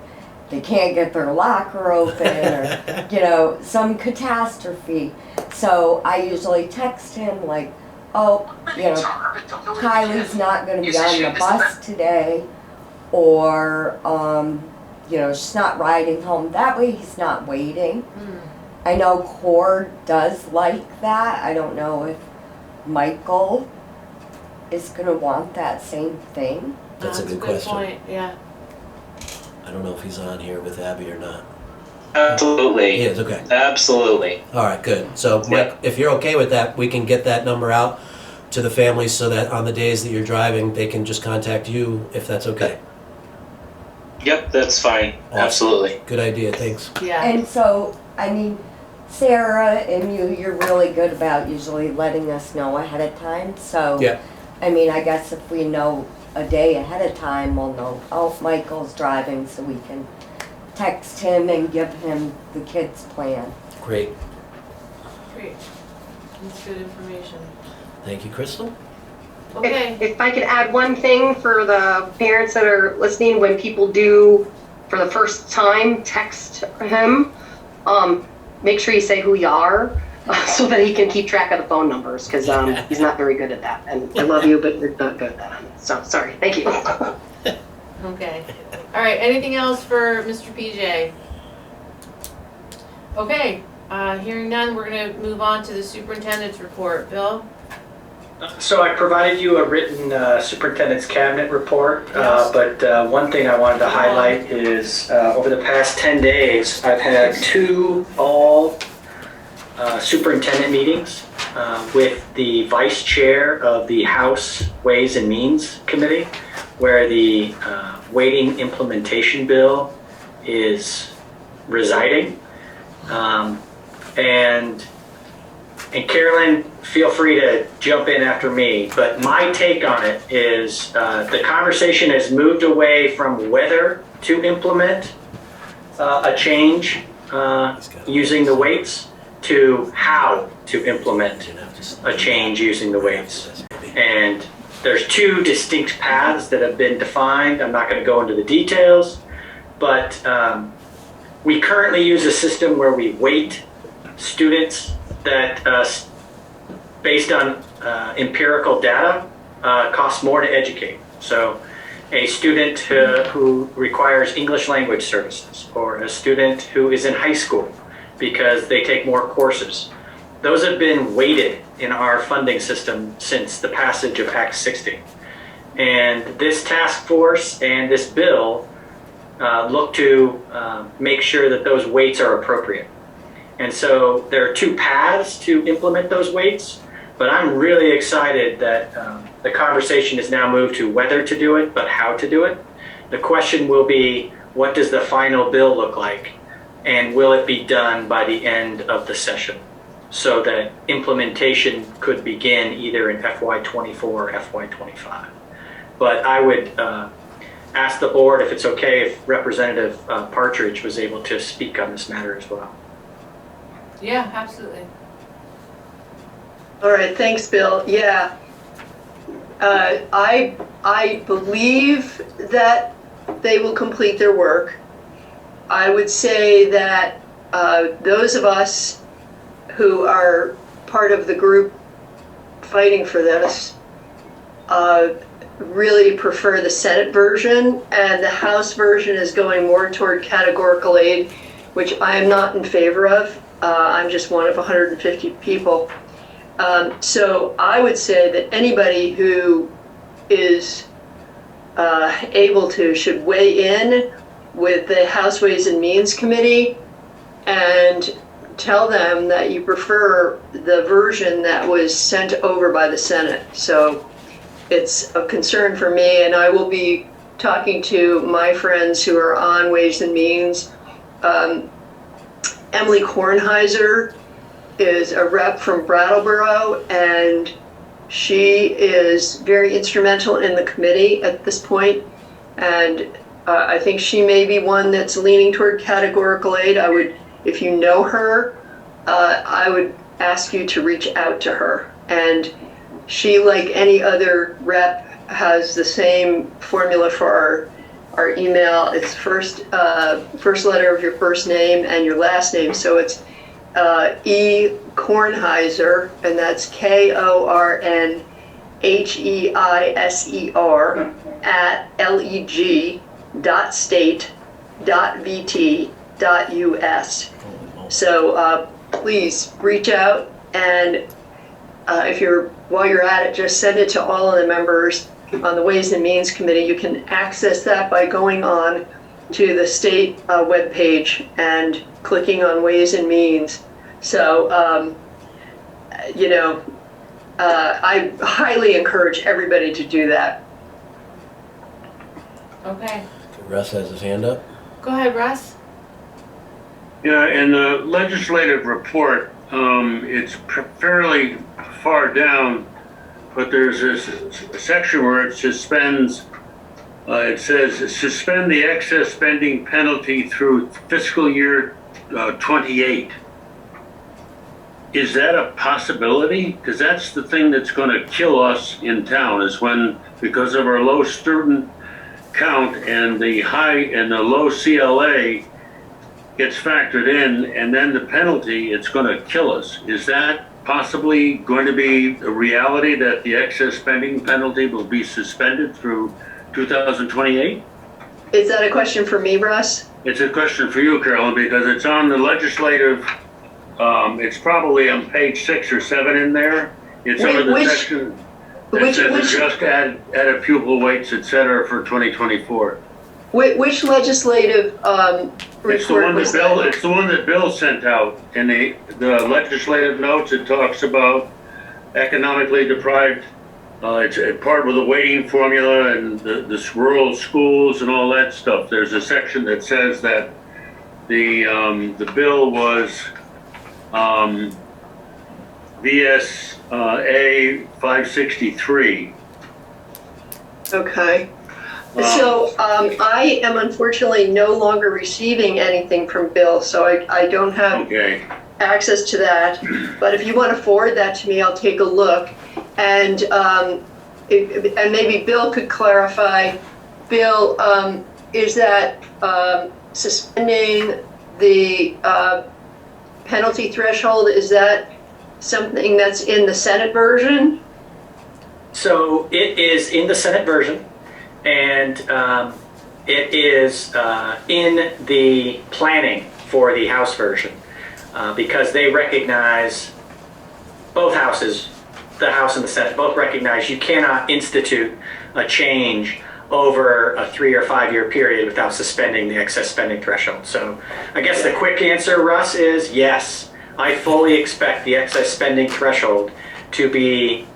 Speaker 8: they can't get their locker open or, you know, some catastrophe. So I usually text him like, oh, you know, Kylie's not going to be on the bus today, or, you know, she's not riding home. That way he's not waiting. I know Cord does like that. I don't know if Michael is gonna want that same thing.
Speaker 3: That's a good question.
Speaker 1: Point. Yeah.
Speaker 3: I don't know if he's on here with Abby or not.
Speaker 9: Absolutely.
Speaker 3: He is, okay.
Speaker 9: Absolutely.
Speaker 3: All right, good. So, Mike, if you're okay with that, we can get that number out to the families so that on the days that you're driving, they can just contact you if that's okay.
Speaker 9: Yep, that's fine.
Speaker 3: Awesome.
Speaker 9: Absolutely.
Speaker 3: Good idea, thanks.
Speaker 1: Yeah.
Speaker 8: And so, I mean, Sarah and you're really good about usually letting us know ahead of time. So,
Speaker 3: Yeah.
Speaker 8: I mean, I guess if we know a day ahead of time, we'll know, oh, Michael's driving, so we can text him and give him the kids' plan.
Speaker 3: Great.
Speaker 1: Great. That's good information.
Speaker 3: Thank you, Crystal.
Speaker 1: Okay.
Speaker 6: If I could add one thing for the parents that are listening, when people do, for the first time, text him, make sure you say who you are, so that he can keep track of the phone numbers, because he's not very good at that. And I love you, but you're not good at that. So, sorry. Thank you.
Speaker 1: Okay. All right, anything else for Mr. PJ? Okay, hearing none, we're gonna move on to the superintendent's report. Bill?
Speaker 2: So I provided you a written superintendent's cabinet report,
Speaker 1: Yes.
Speaker 2: but one thing I wanted to highlight is over the past 10 days, I've had 2 all superintendent meetings with the vice chair of the House Ways and Means Committee, where the weighting implementation bill is residing. And Carolyn, feel free to jump in after me, but my take on it is the conversation has moved away from whether to implement a change using the weights to how to implement a change using the weights. And there's 2 distinct paths that have been defined. I'm not going to go into the details, but we currently use a system where we weight students that, based on empirical data, costs more to educate. So a student who requires English language services, or a student who is in high school because they take more courses, those have been weighted in our funding system since the passage of Act 60. And this task force and this bill look to make sure that those weights are appropriate. And so there are 2 paths to implement those weights, but I'm really excited that the conversation has now moved to whether to do it, but how to do it. The question will be, what does the final bill look like? And will it be done by the end of the session, so that implementation could begin either in FY24 or FY25. But I would ask the board if it's okay if Representative Partridge was able to speak on this matter as well.
Speaker 1: Yeah, absolutely.
Speaker 4: All right, thanks, Bill. Yeah. I believe that they will complete their work. I would say that those of us who are part of the group fighting for this really prefer the Senate version, and the House version is going more toward categorical aid, which I am not in favor of. I'm just one of 150 people. So I would say that anybody who is able to should weigh in with the House Ways and Means Committee and tell them that you prefer the version that was sent over by the Senate. So it's a concern for me, and I will be talking to my friends who are on Ways and Means. Emily Kornheiser is a rep from Brattleboro, and she is very instrumental in the committee at this point. And I think she may be one that's leaning toward categorical aid. I would, if you know her, I would ask you to reach out to her. And she, like any other rep, has the same formula for our email. It's first letter of your first name and your last name. So it's E. Kornheiser, and that's KORNHEISER at leg.state.vt.us. So please reach out, and while you're at it, just send it to all of the members on the Ways and Means Committee. You can access that by going on to the state webpage and clicking on Ways and Means. So, I highly encourage everybody to do that.
Speaker 1: Okay.
Speaker 3: Russ has his hand up.
Speaker 1: Go ahead, Russ.
Speaker 5: Yeah, in the legislative report, it's fairly far down, but there's this section where it suspends, it says suspend the excess spending penalty through fiscal year 28. Is that a possibility? Because that's the thing that's going to kill us in town, is when, because of our low student count and the low CLA gets factored in, and then the penalty, it's going to kill us. Is that possibly going to be a reality, that the excess spending penalty will be suspended through 2028?
Speaker 4: Is that a question for me, Russ?
Speaker 5: It's a question for you, Carolyn, because it's on the legislative, it's probably on page 6 or 7 in there. It's under the section that says adjust added pupil weights, et cetera, for 2024.
Speaker 4: Which legislative report was that?
Speaker 5: It's the one that Bill sent out. In the legislative notes, it talks about economically deprived. It's part of the weighting formula and the rural schools and all that stuff. There's a section that says that the bill was VSA 563.
Speaker 4: Okay. So I am unfortunately no longer receiving anything from Bill, so I don't have access to that. But if you want to forward that to me, I'll take a look. And maybe Bill could clarify. Bill, is that suspending the penalty threshold, is that something that's in the Senate version?
Speaker 2: So it is in the Senate version. And it is in the planning for the House version because they recognize, both houses, the House and the Senate, both recognize you cannot institute a change over a 3 or 5 year period without suspending the excess spending threshold. So I guess the quick answer, Russ, is yes, I fully expect the excess spending threshold to be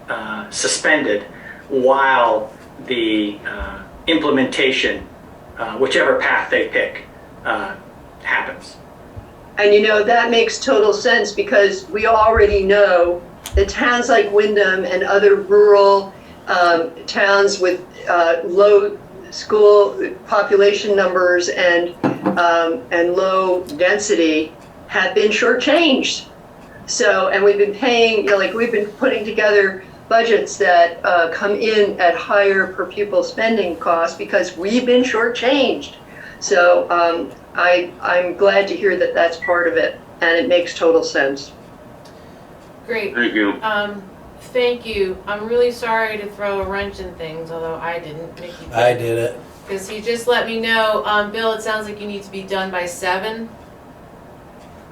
Speaker 2: suspended while the implementation, whichever path they pick, happens.
Speaker 4: And that makes total sense because we already know that towns like Windham and other rural towns with low school population numbers and low density have been shortchanged. So, and we've been paying, we've been putting together budgets that come in at higher per pupil spending costs because we've been shortchanged. So I'm glad to hear that that's part of it, and it makes total sense.
Speaker 1: Great.
Speaker 5: Thank you.
Speaker 1: Thank you. I'm really sorry to throw a wrench in things, although I didn't. Mickey did.
Speaker 3: I did it.
Speaker 1: Because he just let me know, Bill, it sounds like you need to be done by 7.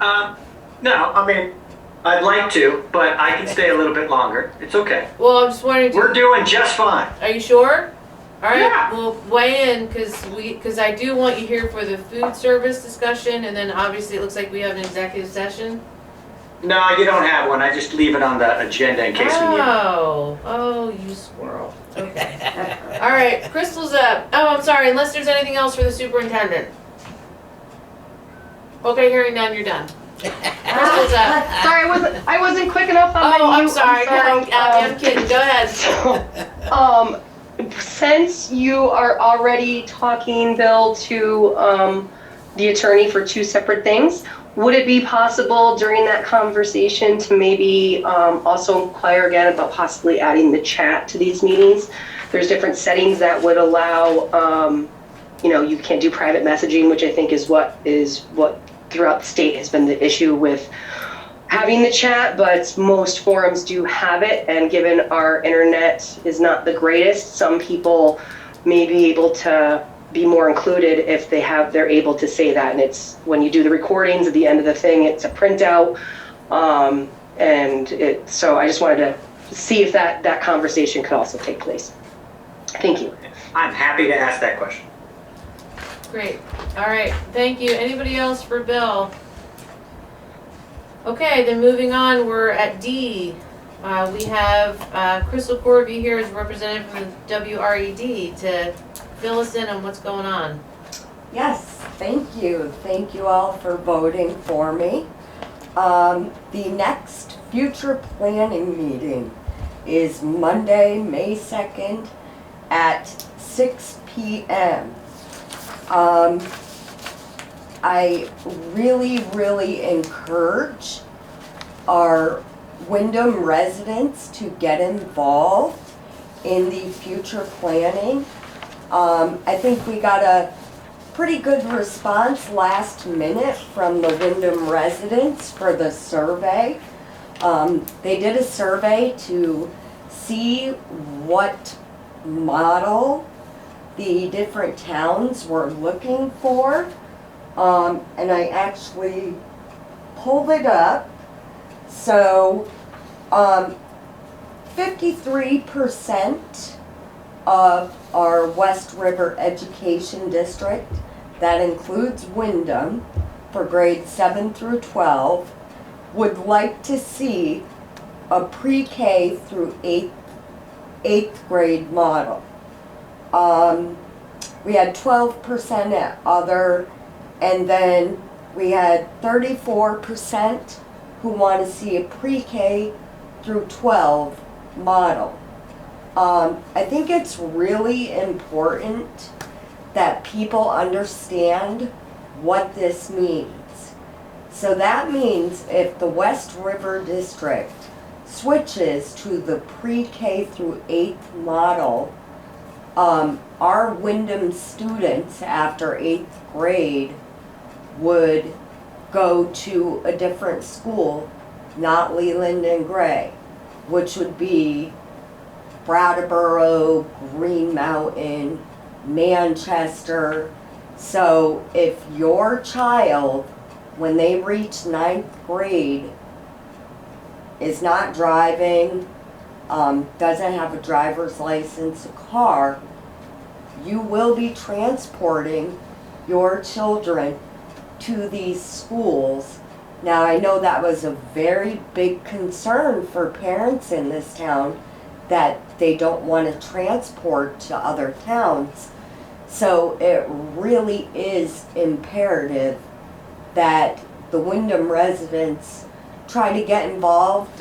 Speaker 2: No, I mean, I'd like to, but I can stay a little bit longer. It's okay.
Speaker 1: Well, I'm just wondering.
Speaker 2: We're doing just fine.
Speaker 1: Are you sure? All right.
Speaker 2: Yeah.
Speaker 1: Well, weigh in because I do want you here for the food service discussion, and then obviously it looks like we have an executive session.
Speaker 2: No, you don't have one. I just leave it on the agenda in case we need it.
Speaker 1: Oh, you squirrel. Okay. All right. Crystal's up. Oh, I'm sorry. Unless there's anything else for the superintendent. Okay, hearing none, you're done. Crystal's up.
Speaker 6: Sorry, I wasn't quick enough on my
Speaker 1: Oh, I'm
Speaker 6: mute.
Speaker 1: sorry. No, I'm kidding. Go ahead.
Speaker 6: Since you are already talking, Bill, to the attorney for 2 separate things, would it be possible during that conversation to maybe also inquire again about possibly adding the chat to these meetings? There's different settings that would allow, you can't do private messaging, which I think is what throughout the state has been the issue with having the chat, but most forums do have it, and given our internet is not the greatest, some people may be able to be more included if they're able to say that. And it's when you do the recordings at the end of the thing, it's a printout. So I just wanted to see if that conversation could also take place. Thank you.
Speaker 2: I'm happy to ask that question.
Speaker 1: Great. All right. Thank you. Anybody else for Bill? Okay, then moving on, we're at D. We have Crystal Corby here as representative from the WRED to fill us in on what's going on.
Speaker 8: Yes, thank you. Thank you all for voting for me. The next future planning meeting is Monday, May 2nd at 6 p.m. I really encourage our Windham residents to get involved in the future planning. I think we got a pretty good response last minute from the Windham residents for the survey. They did a survey to see what model the different towns were looking for. And I actually pulled it up. So 53% of our West River Education District, that includes Windham, for grades 7 through 12, would like to see a pre-K through 8th grade model. We had 12% at other, and then we had 34% who want to see a pre-K through 12 model. I think it's really important that people understand what this means. So that means if the West River District switches to the pre-K through 8th model, our Windham students after 8th grade would go to a different school, not Leland and Gray, which would be Brattleboro, Green Mountain, Manchester. So if your child, when they reach 9th grade, is not driving, doesn't have a driver's license, a car, you will be transporting your children to these schools. Now, I know that was a very big concern for parents in this town, that they don't want to transport to other towns. So it really is imperative that the Windham residents try to get involved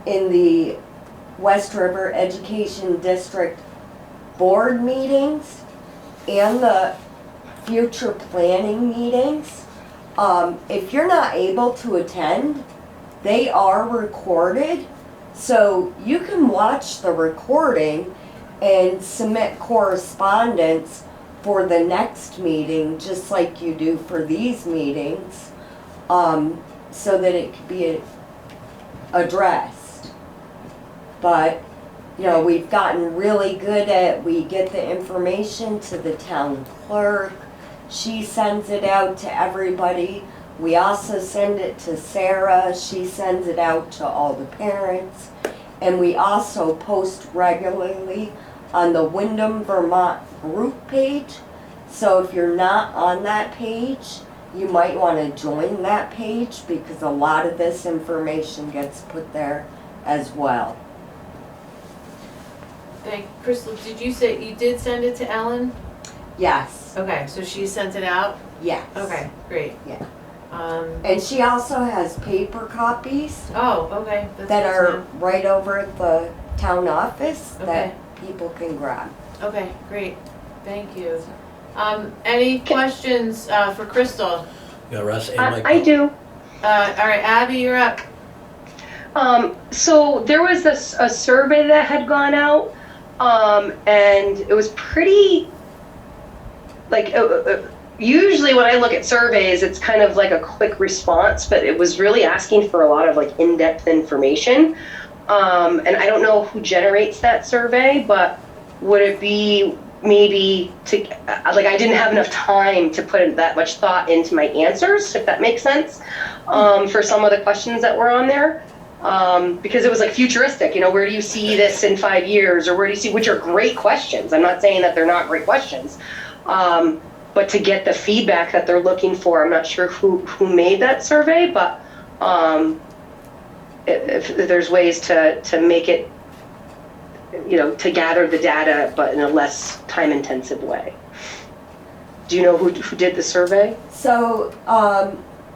Speaker 8: in the West River Education District board meetings and the future planning meetings. If you're not able to attend, they are recorded, so you can watch the recording and submit correspondence for the next meeting, just like you do for these meetings, so that it could be addressed. But, you know, we've gotten really good at, we get the information to the town clerk, she sends it out to everybody. We also send it to Sarah, she sends it out to all the parents. And we also post regularly on the Windham, Vermont group page. So if you're not on that page, you might want to join that page, because a lot of this information gets put there as well.
Speaker 1: Thank Crystal, did you say you did send it to Ellen?
Speaker 8: Yes,
Speaker 1: Okay, so she sent it out?
Speaker 8: yes.
Speaker 1: Okay, great.
Speaker 8: Yeah.
Speaker 1: Um,
Speaker 8: And she also has paper copies
Speaker 1: oh, okay. That's
Speaker 8: that
Speaker 1: good to
Speaker 8: are
Speaker 1: know.
Speaker 8: right over at the town office
Speaker 1: Okay.
Speaker 8: that people can grab.
Speaker 1: Okay, great. Thank you. Any questions for Crystal?
Speaker 3: Yeah, Russ and Mike.
Speaker 6: I do.
Speaker 1: All right, Abby, you're up.
Speaker 6: So there was a survey that had gone out, and it was pretty, like, usually when I look at surveys, it's kind of like a quick response, but it was really asking for a lot of like in-depth information. And I don't know who generates that survey, but would it be maybe to, like, I didn't have enough time to put that much thought into my answers, if that makes sense, for some of the questions that were on there. Because it was like futuristic, where do you see this in 5 years, or where do you see, which are great questions. I'm not saying that they're not great questions. But to get the feedback that they're looking for, I'm not sure who made that survey, but if there's ways to make it, to gather the data, but in a less time-intensive way. Do you know who did the survey?
Speaker 8: So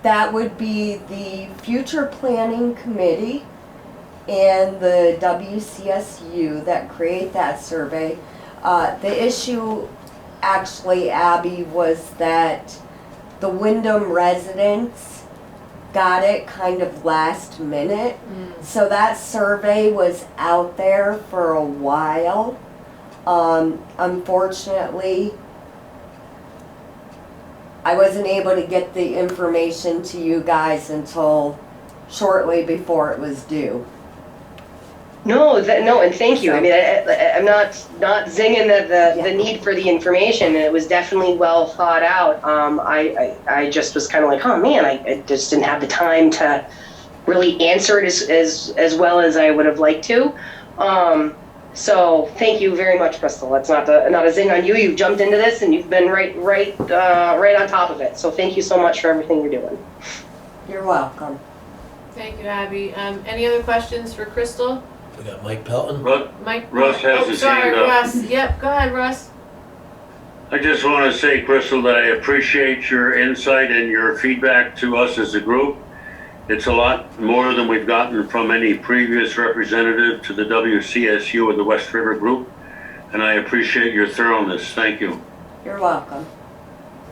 Speaker 8: that would be the Future Planning Committee and the WCSU that create that survey. The issue, actually, Abby, was that the Windham residents got it kind of last minute. So that survey was out there for a while. Unfortunately, I wasn't able to get the information to you guys until shortly before it was due.
Speaker 6: No, and thank you. I mean, I'm not zinging the need for the information, and it was definitely well thought out. I just was kind of like, oh man, I just didn't have the time to really answer it as well as I would have liked to. So thank you very much, Crystal. That's not a zing on you. You've jumped into this and you've been right on top of it. So thank you so much for everything you're doing.
Speaker 8: You're welcome.
Speaker 1: Thank you, Abby. Any other questions for Crystal?
Speaker 3: We got Mike Pelton.
Speaker 1: Mike?
Speaker 5: Russ has his hand up.
Speaker 1: Russ. Yep, go ahead, Russ.
Speaker 5: I just want to say, Crystal, that I appreciate your insight and your feedback to us as a group. It's a lot more than we've gotten from any previous representative to the WCSU or the West River group, and I appreciate your thoroughness. Thank you.
Speaker 8: You're welcome.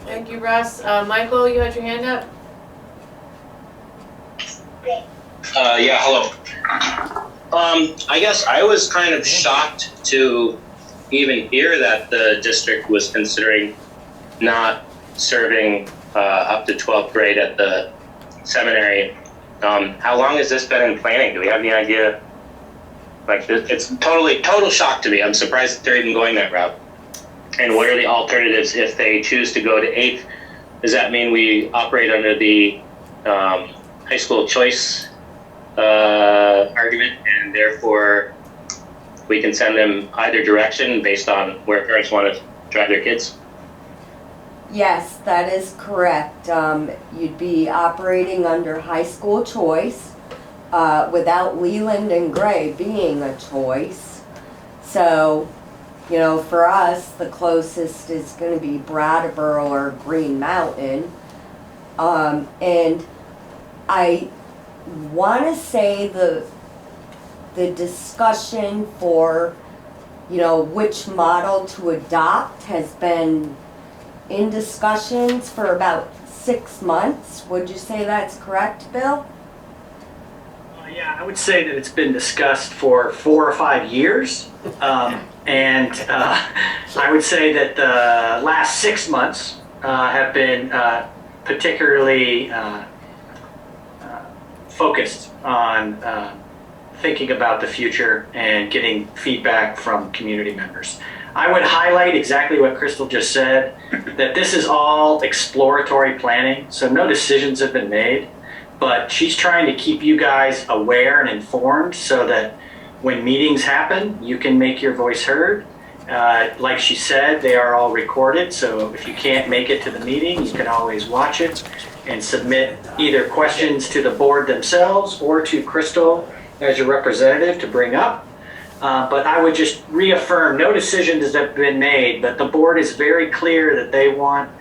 Speaker 1: Thank you, Russ. Michael, you had your hand up?
Speaker 9: Yeah, hello. I guess I was kind of shocked to even hear that the district was considering not serving up to 12th grade at the seminary. How long has this been in planning? Do we have any idea? Like, it's total shock to me. I'm surprised that they're even going that route. And what are the alternatives if they choose to go to 8th? Does that mean we operate under the high school choice argument, and therefore we can send them either direction based on where parents want to drive their kids?
Speaker 8: Yes, that is correct. You'd be operating under high school choice without Leland and Gray being a choice. So, for us, the closest is going to be Brattleboro or Green Mountain. And I want to say the discussion for, which model to adopt has been in discussions for about 6 months. Would you say that's correct, Bill?
Speaker 2: Yeah, I would say that it's been discussed for 4 or 5 years. And I would say that the last 6 months have been particularly focused on thinking about the future and getting feedback from community members. I would highlight exactly what Crystal just said, that this is all exploratory planning, so no decisions have been made, but she's trying to keep you guys aware and informed so that when meetings happen, you can make your voice heard. Like she said, they are all recorded, so if you can't make it to the meeting, you can always watch it and submit either questions to the board themselves or to Crystal as your representative to bring up. But I would just reaffirm, no decisions have been made, but the board is very clear that they want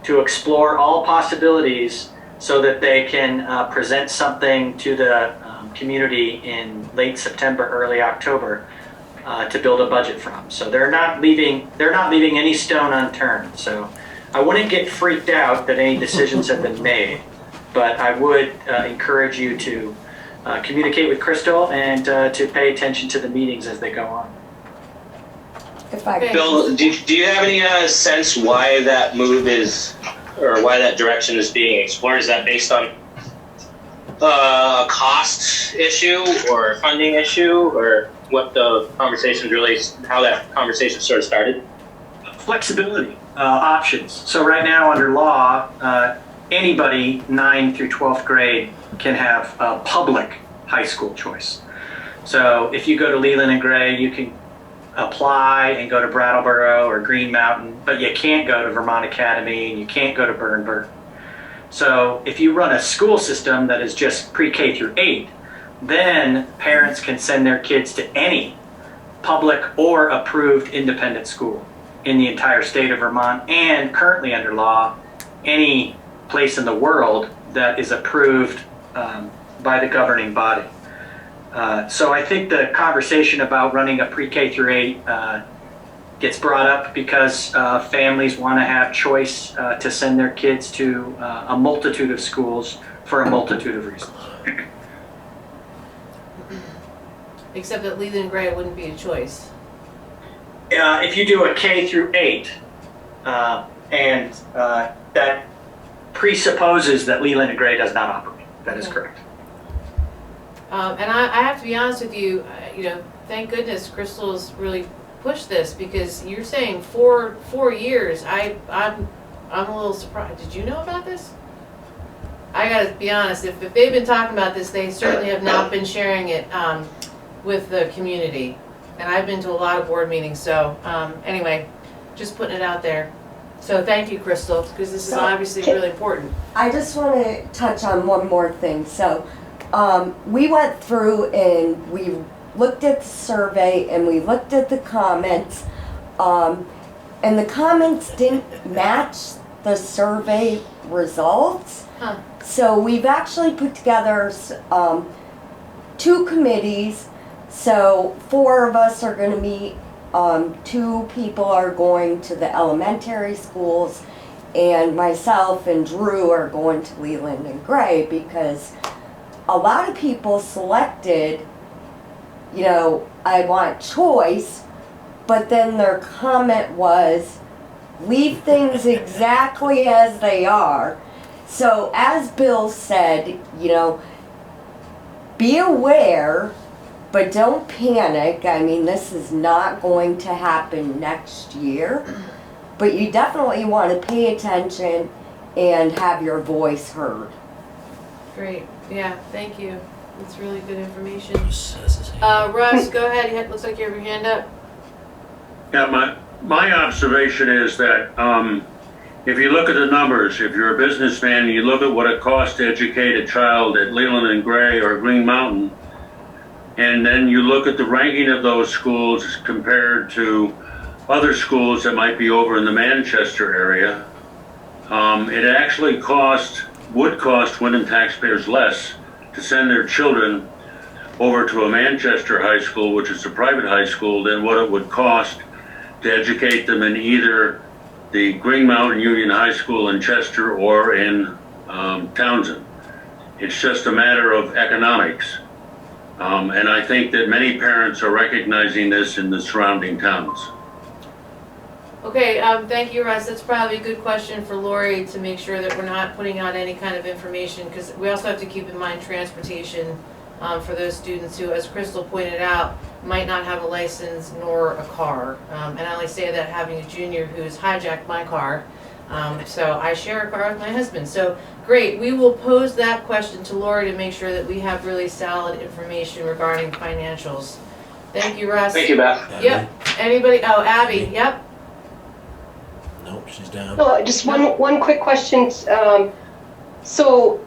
Speaker 2: to explore all possibilities so that they can present something to the community in late September, early October to build a budget from. So they're not leaving any stone unturned. So I wouldn't get freaked out that any decisions have been made, but I would encourage you to communicate with Crystal and to pay attention to the meetings as they go on.
Speaker 9: Bill, do you have any sense why that move is, or why that direction is being explored? Is that based on a cost issue or a funding issue, or what the conversation really, how that conversation sort of started?
Speaker 2: flexibility options. So right now under law, anybody 9th through 12th grade can have a public high school choice. So if you go to Leland and Gray, you can apply and go to Brattleboro or Green Mountain, but you can't go to Vermont Academy and you can't go to Burnburn. So if you run a school system that is just pre-K through 8, then parents can send their kids to any public or approved independent school in the entire state of Vermont, and currently under law, any place in the world that is approved by the governing body. So I think the conversation about running a pre-K through 8 gets brought up because families want to have choice to send their kids to a multitude of schools for a multitude of reasons.
Speaker 1: Except that Leland and Gray wouldn't be a choice.
Speaker 2: If you do a K through 8, and that presupposes that Leland and Gray does not operate. That is correct.
Speaker 1: And I have to be honest with you, thank goodness Crystal's really pushed this, because you're saying four years. I'm a little surprised. Did you know about this? I gotta be honest, if they've been talking about this, they certainly have not been sharing it with the community. And I've been to a lot of board meetings, so anyway, just putting it out there. So thank you, Crystal, because this is obviously really important.
Speaker 8: I just want to touch on one more thing. So we went through and we looked at the survey and we looked at the comments, and the comments didn't match the survey results.
Speaker 1: Huh.
Speaker 8: So we've actually put together 2 committees. So 4 of us are going to meet. 2 people are going to the elementary schools, and myself and Drew are going to Leland and Gray, because a lot of people selected, I want choice, but then their comment was, leave things exactly as they are. So as Bill said, be aware, but don't panic. I mean, this is not going to happen next year, but you definitely want to pay attention and have your voice heard.
Speaker 1: Great. Yeah, thank you. That's really good information.
Speaker 3: Yeah,
Speaker 1: Russ, go ahead. Looks like you have your hand up.
Speaker 5: Yeah, my observation is that if you look at the numbers, if you're a businessman and you look at what it costs to educate a child at Leland and Gray or Green Mountain, and then you look at the ranking of those schools compared to other schools that might be over in the Manchester area, it actually would cost Windham taxpayers less to send their children over to a Manchester high school, which is a private high school, than what it would cost to educate them in either the Green Mountain Union High School in Chester or in Townsend. It's just a matter of economics. And I think that many parents are recognizing this in the surrounding towns.
Speaker 1: Okay, thank you, Russ. That's probably a good question for Lori to make sure that we're not putting out any kind of information, because we also have to keep in mind transportation for those students who, as Crystal pointed out, might not have a license nor a car. And I only say that having a junior who's hijacked my car. So I share a car with my husband. So great, we will pose that question to Lori to make sure that we have really solid information regarding financials. Thank you, Russ.
Speaker 9: Thank you, Beth.
Speaker 1: Yep. Anybody? Oh, Abby. Yep.
Speaker 3: Nope, she's down.
Speaker 6: No, just one quick question. So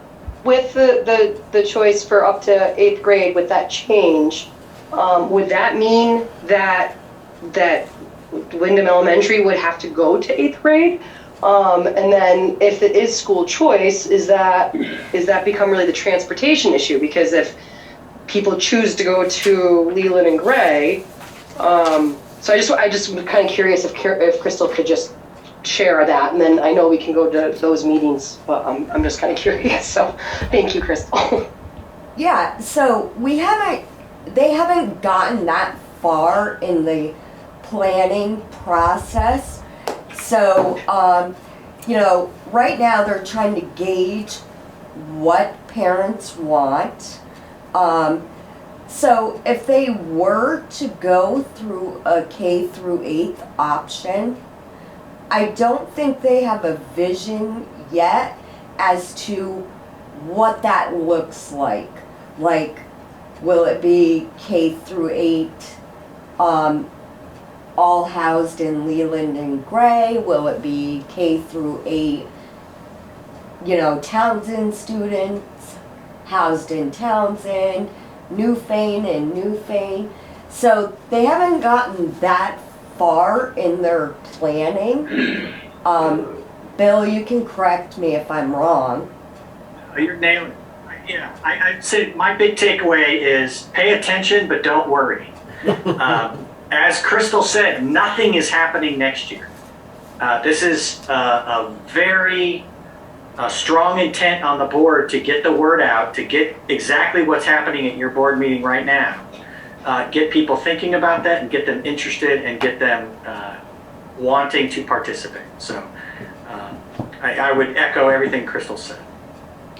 Speaker 6: with the choice for up to 8th grade, with that change, would that mean that Windham Elementary would have to go to 8th grade? And then if it is school choice, is that become really the transportation issue? Because if people choose to go to Leland and Gray, so I just kind of curious if Crystal could just share that, and then I know we can go to those meetings, but I'm just kind of curious. So thank you, Crystal.
Speaker 8: Yeah, so they haven't gotten that far in the planning process. So, right now they're trying to gauge what parents want. So if they were to go through a K through 8th option, I don't think they have a vision yet as to what that looks like. Like, will it be K through 8, all housed in Leland and Gray? Will it be K through 8, Townsend students housed in Townsend, Newfane and Newfane? So they haven't gotten that far in their planning. Bill, you can correct me if I'm wrong.
Speaker 2: You're nailing it. Yeah, I'd say my big takeaway is pay attention, but don't worry. As Crystal said, nothing is happening next year. This is a very strong intent on the board to get the word out, to get exactly what's happening at your board meeting right now. Get people thinking about that and get them interested and get them wanting to participate. So I would echo everything Crystal said.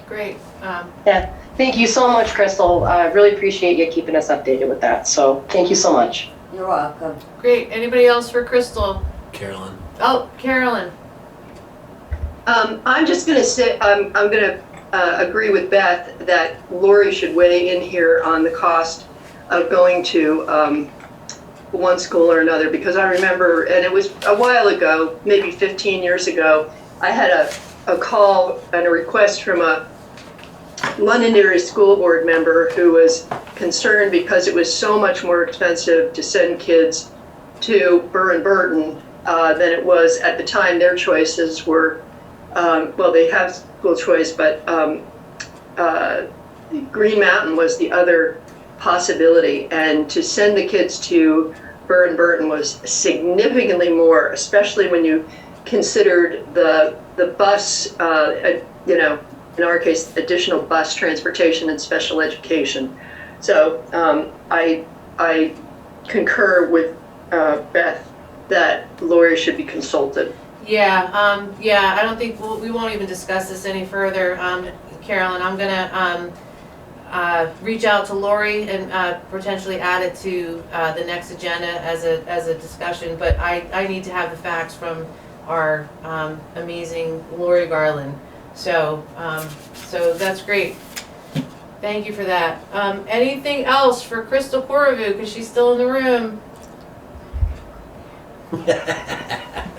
Speaker 1: Great.
Speaker 6: Yeah, thank you so much, Crystal. I really appreciate you keeping us updated with that. So thank you so much.
Speaker 8: You're welcome.
Speaker 1: Great. Anybody else for Crystal?
Speaker 3: Carolyn.
Speaker 1: Oh, Carolyn.
Speaker 4: I'm just going to say, I'm going to agree with Beth that Lori should weigh in here on the cost of going to one school or another, because I remember, and it was a while ago, maybe 15 years ago, I had a call and a request from a Londonderry school board member who was concerned because it was so much more expensive to send kids to Burton than it was at the time. Their choices were, well, they have school choice, but Green Mountain was the other possibility. And to send the kids to Burton was significantly more, especially when you considered the bus, in our case, additional bus transportation and special education. So I concur with Beth that Lori should be consulted.
Speaker 1: Yeah, I don't think we won't even discuss this any further. Carolyn, I'm gonna reach out to Lori and potentially add it to the next agenda as a discussion, but I need to have the facts from our amazing Lori Garland. So that's great. Thank you for that. Anything else for Crystal Korovou, because she's still in the room?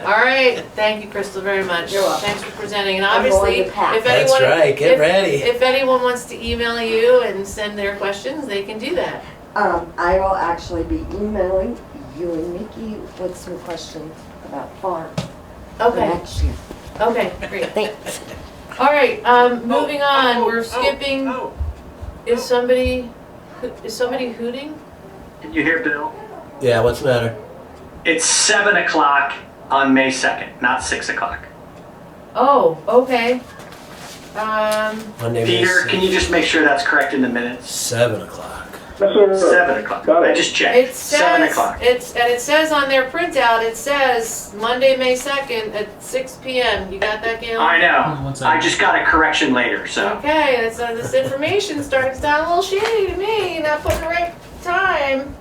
Speaker 1: All right, thank you, Crystal, very much.
Speaker 8: You're welcome.
Speaker 1: Thanks for presenting. And
Speaker 8: I'm
Speaker 1: obviously,
Speaker 8: going to pass.
Speaker 1: if anyone,
Speaker 3: That's right, get ready.
Speaker 1: If anyone wants to email you and send their questions, they can do that.
Speaker 8: I will actually be emailing you and Nikki with some questions about farm for
Speaker 1: Okay.
Speaker 8: next year.
Speaker 1: Okay, great.
Speaker 8: Thanks.
Speaker 1: All right, moving on. We're skipping. Is somebody hooting?
Speaker 2: Can you hear Bill?
Speaker 3: Yeah, what's the matter?
Speaker 2: It's 7 o'clock on May 2nd, not 6 o'clock.
Speaker 1: Oh, okay.
Speaker 3: Monday, May
Speaker 2: Peter,
Speaker 3: 6th.
Speaker 2: can you just make sure that's correct in the minutes?
Speaker 3: 7 o'clock.
Speaker 7: Yes, sir.
Speaker 2: 7 o'clock.
Speaker 7: Got it.
Speaker 2: I just checked.
Speaker 1: It
Speaker 2: 7
Speaker 1: says
Speaker 2: o'clock.
Speaker 1: it says on their printout. It says Monday, May 2nd at 6 p.m. You got that, Gail?
Speaker 2: I know. I just got a correction later, so.
Speaker 1: Okay, this information starts to sound a little shady to me. Not putting the right time.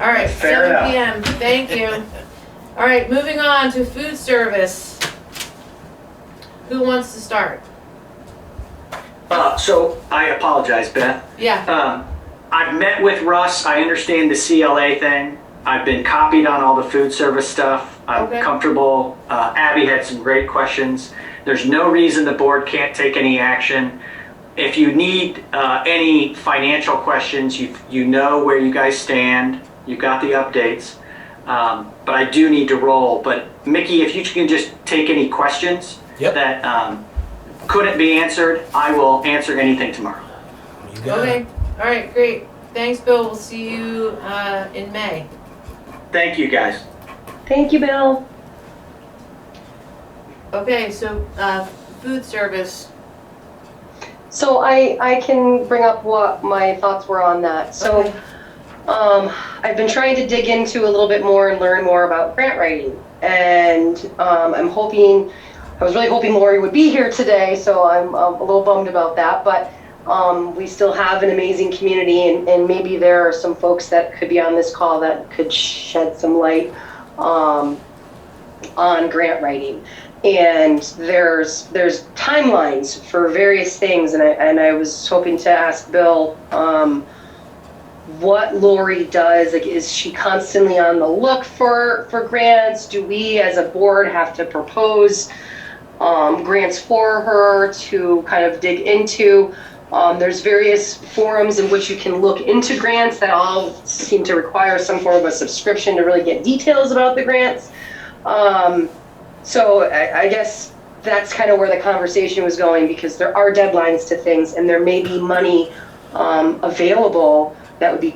Speaker 1: All right,
Speaker 2: Fair
Speaker 1: 7
Speaker 2: enough.
Speaker 1: p.m. Thank you. All right, moving on to food service. Who wants to start?
Speaker 2: So I apologize, Beth.
Speaker 1: Yeah.
Speaker 2: I've met with Russ. I understand the CLA thing. I've been copied on all the food service stuff. I'm
Speaker 1: Okay.
Speaker 2: comfortable. Abby had some great questions. There's no reason the board can't take any action. If you need any financial questions, you know where you guys stand. You've got the updates. But I do need to roll. But Mickey, if you can just take any questions
Speaker 3: Yep.
Speaker 2: that couldn't be answered, I will answer anything tomorrow.
Speaker 3: You got
Speaker 1: Okay.
Speaker 3: it.
Speaker 1: All right, great. Thanks, Bill. We'll see you in May.
Speaker 2: Thank you, guys.
Speaker 6: Thank you, Bill.
Speaker 1: Okay, so food service.
Speaker 6: So I can bring up what my thoughts were on that. So
Speaker 1: Okay.
Speaker 6: I've been trying to dig into a little bit more and learn more about grant writing. And I was really hoping Lori would be here today, so I'm a little bummed about that. But we still have an amazing community, and maybe there are some folks that could be on this call that could shed some light on grant writing. And there's timelines for various things, and I was hoping to ask Bill what Lori does. Like, is she constantly on the look for grants? Do we as a board have to propose grants for her to kind of dig into? There's various forums in which you can look into grants that all seem to require some form of a subscription to really get details about the grants. So I guess that's kind of where the conversation was going, because there are deadlines to things, and there may be money available that would be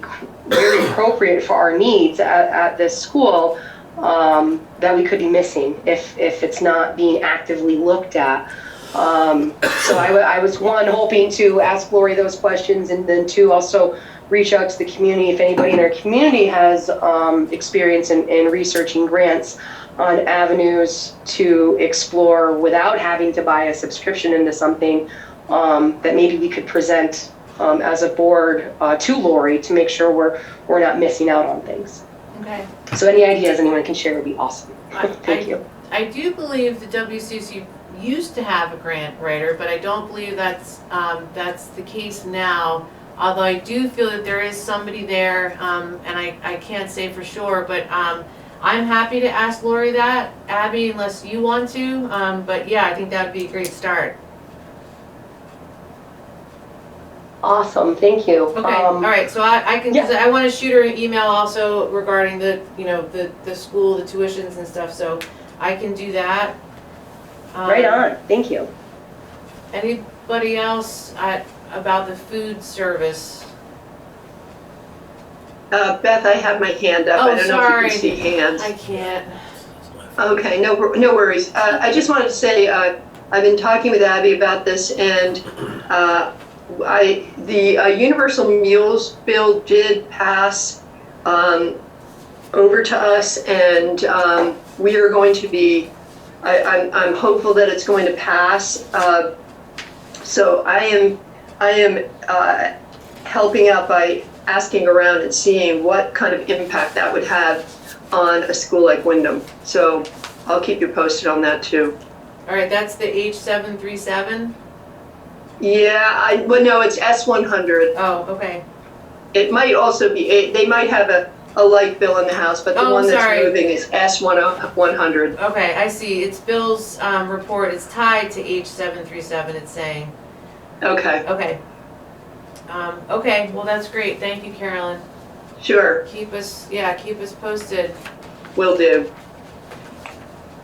Speaker 6: very appropriate for our needs at this school that we could be missing if it's not being actively looked at. So I was, one, hoping to ask Lori those questions, and then two, also reach out to the community if anybody in our community has experience in researching grants on avenues to explore without having to buy a subscription into something that maybe we could present as a board to Lori to make sure we're not missing out on things.
Speaker 1: Okay.
Speaker 6: So any ideas anyone can share would be awesome. Thank you.
Speaker 1: I do believe the WCC used to have a grant writer, but I don't believe that's the case now. Although I do feel that there is somebody there, and I can't say for sure, but I'm happy to ask Lori that, Abby, unless you want to. But yeah, I think that would be a great start.
Speaker 6: Awesome, thank you.
Speaker 1: Okay, all right, so I can,
Speaker 6: yeah.
Speaker 1: I want to shoot her an email also regarding the, the school, the tuitions and stuff, so I can do that.
Speaker 6: Right on, thank you.
Speaker 1: Anybody else about the food service?
Speaker 4: Beth, I have my hand up.
Speaker 1: Oh,
Speaker 4: I don't know
Speaker 1: sorry.
Speaker 4: if you can see hands.
Speaker 1: I can't.
Speaker 4: Okay, no worries. I just wanted to say, I've been talking with Abby about this, and the Universal Meals Bill did pass over to us, and we are going to be, I'm hopeful that it's going to pass. So I am helping out by asking around and seeing what kind of impact that would have on a school like Windham. So I'll keep you posted on that too.
Speaker 1: All right, that's the H737?
Speaker 4: Yeah, well, no, it's S100.
Speaker 1: Oh, okay.
Speaker 4: It might also be, they might have a light bill in the house, but the one that's moving is S100.
Speaker 1: Okay, I see. It's Bill's report. It's tied to H737, it's saying.
Speaker 4: Okay.
Speaker 1: Okay. Okay, well, that's great. Thank you, Carolyn.
Speaker 4: Sure.
Speaker 1: Keep us posted.
Speaker 4: Will do.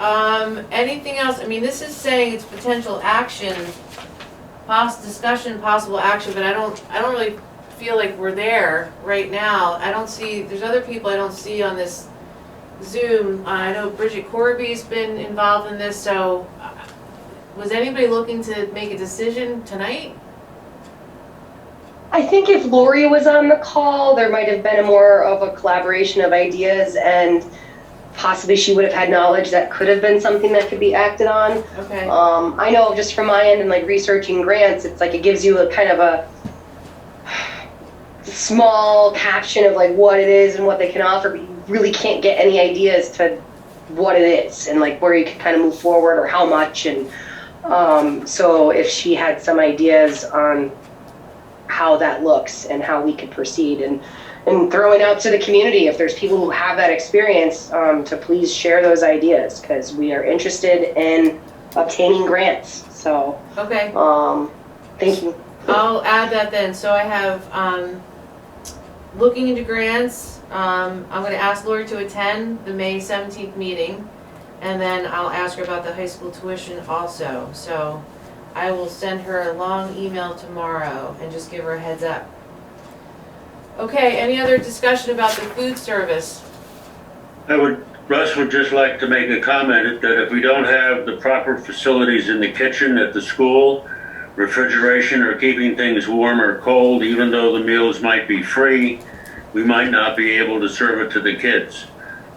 Speaker 1: Anything else? I mean, this is saying it's potential action, discussion, possible action, but I don't really feel like we're there right now. I don't see, there's other people I don't see on this Zoom. I know Bridget Corby's been involved in this, so was anybody looking to make a decision tonight?
Speaker 6: I think if Lori was on the call, there might have been more of a collaboration of ideas, and possibly she would have had knowledge that could have been something that could be acted on.
Speaker 1: Okay.
Speaker 6: I know just from my end and like researching grants, it's like it gives you a kind of a small caption of like what it is and what they can offer, but you really can't get any ideas to what it is and like where you can kind of move forward or how much. And so if she had some ideas on how that looks and how we could proceed, and throwing out to the community, if there's people who have that experience, to please share those ideas, because we are interested in obtaining grants. So,
Speaker 1: okay.
Speaker 6: Thank you.
Speaker 1: I'll add that then. So I have looking into grants. I'm going to ask Lori to attend the May 17th meeting, and then I'll ask her about the high school tuition also. So I will send her a long email tomorrow and just give her a heads up. Okay, any other discussion about the food service?
Speaker 5: Russ would just like to make a comment that if we don't have the proper facilities in the kitchen at the school, refrigeration or keeping things warm or cold, even though the meals might be free, we might not be able to serve it to the kids.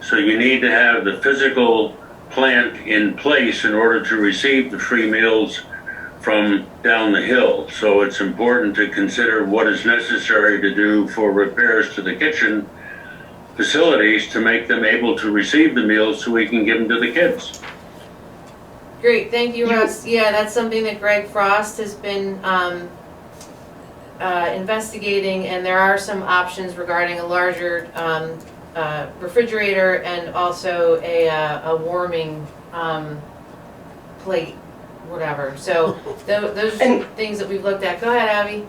Speaker 5: So you need to have the physical plant in place in order to receive the free meals from down the hill. So it's important to consider what is necessary to do for repairs to the kitchen facilities to make them able to receive the meals so we can give them to the kids.
Speaker 1: Great, thank you, Russ. Yeah, that's something that Greg Frost has been investigating, and there are some options regarding a larger refrigerator and also a warming plate, whatever. So those are some things that we've looked at. Go ahead, Abby.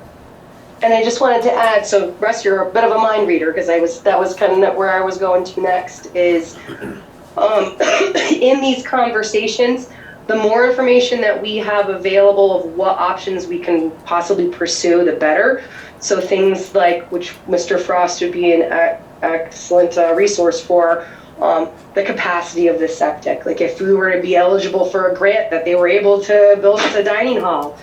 Speaker 6: And I just wanted to add, so Russ, you're a bit of a mind reader, because that was kind of where I was going to next, is in these conversations, the more information that we have available of what options we can possibly pursue, the better. So things like, which Mr. Frost would be an excellent resource for, the capacity of the septic. Like if we were to be eligible for a grant that they were able to build us a dining hall,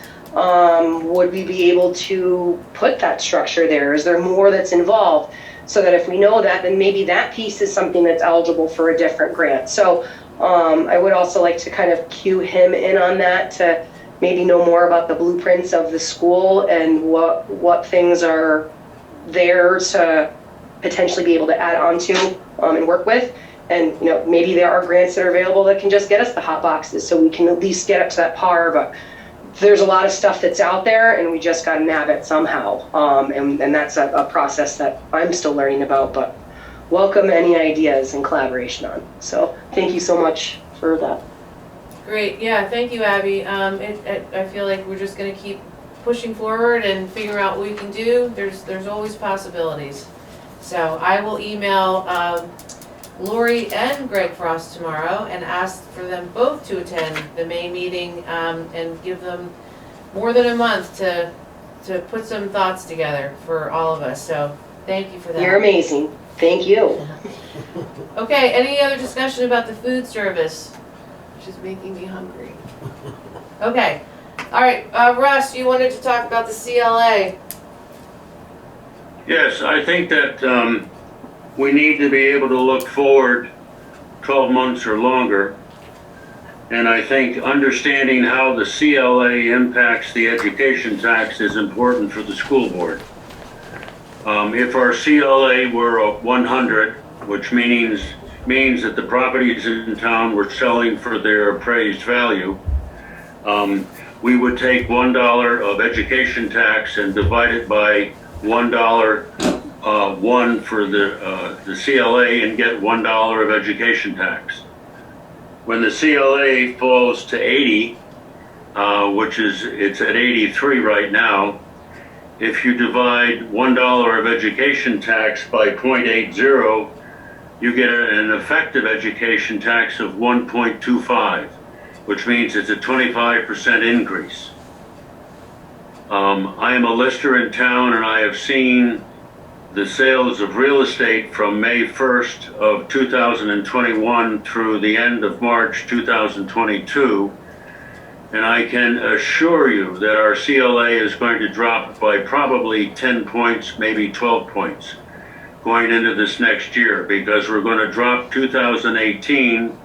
Speaker 6: would we be able to put that structure there? Is there more that's involved? So that if we know that, then maybe that piece is something that's eligible for a different grant. So I would also like to kind of cue him in on that to maybe know more about the blueprints of the school and what things are there to potentially be able to add on to and work with. And maybe there are grants that are available that can just get us the hot boxes so we can at least get up to that par. But there's a lot of stuff that's out there and we just got to nab it somehow. And that's a process that I'm still learning about, but welcome any ideas and collaboration on. So thank you so much for that.
Speaker 1: Great, yeah, thank you, Abby. I feel like we're just gonna keep pushing forward and figure out what we can do. There's always possibilities. So I will email Lori and Greg Frost tomorrow and ask for them both to attend the May meeting and give them more than a month to put some thoughts together for all of us. So thank you for that.
Speaker 6: You're amazing. Thank you.
Speaker 1: Okay, any other discussion about the food service? Which is making me hungry. Okay, all right, Russ, you wanted to talk about the CLA.
Speaker 5: Yes, I think that we need to be able to look forward 12 months or longer. And I think understanding how the CLA impacts the education tax is important for the school board. If our CLA were 100, which means that the properties in town were selling for their appraised value, we would take $1 of education tax and divide it by $1 for the CLA and get $1 of education tax. When the CLA falls to 80, it's at 83 right now, if you divide $1 of education tax by 0.80, you get an effective education tax of 1.25, which means it's a 25% increase. I am a lister in town and I have seen the sales of real estate from May 1st of 2021 through the end of March 2022. And I can assure you that our CLA is going to drop by probably 10 points, maybe 12 points going into this next year, because we're going to drop 2018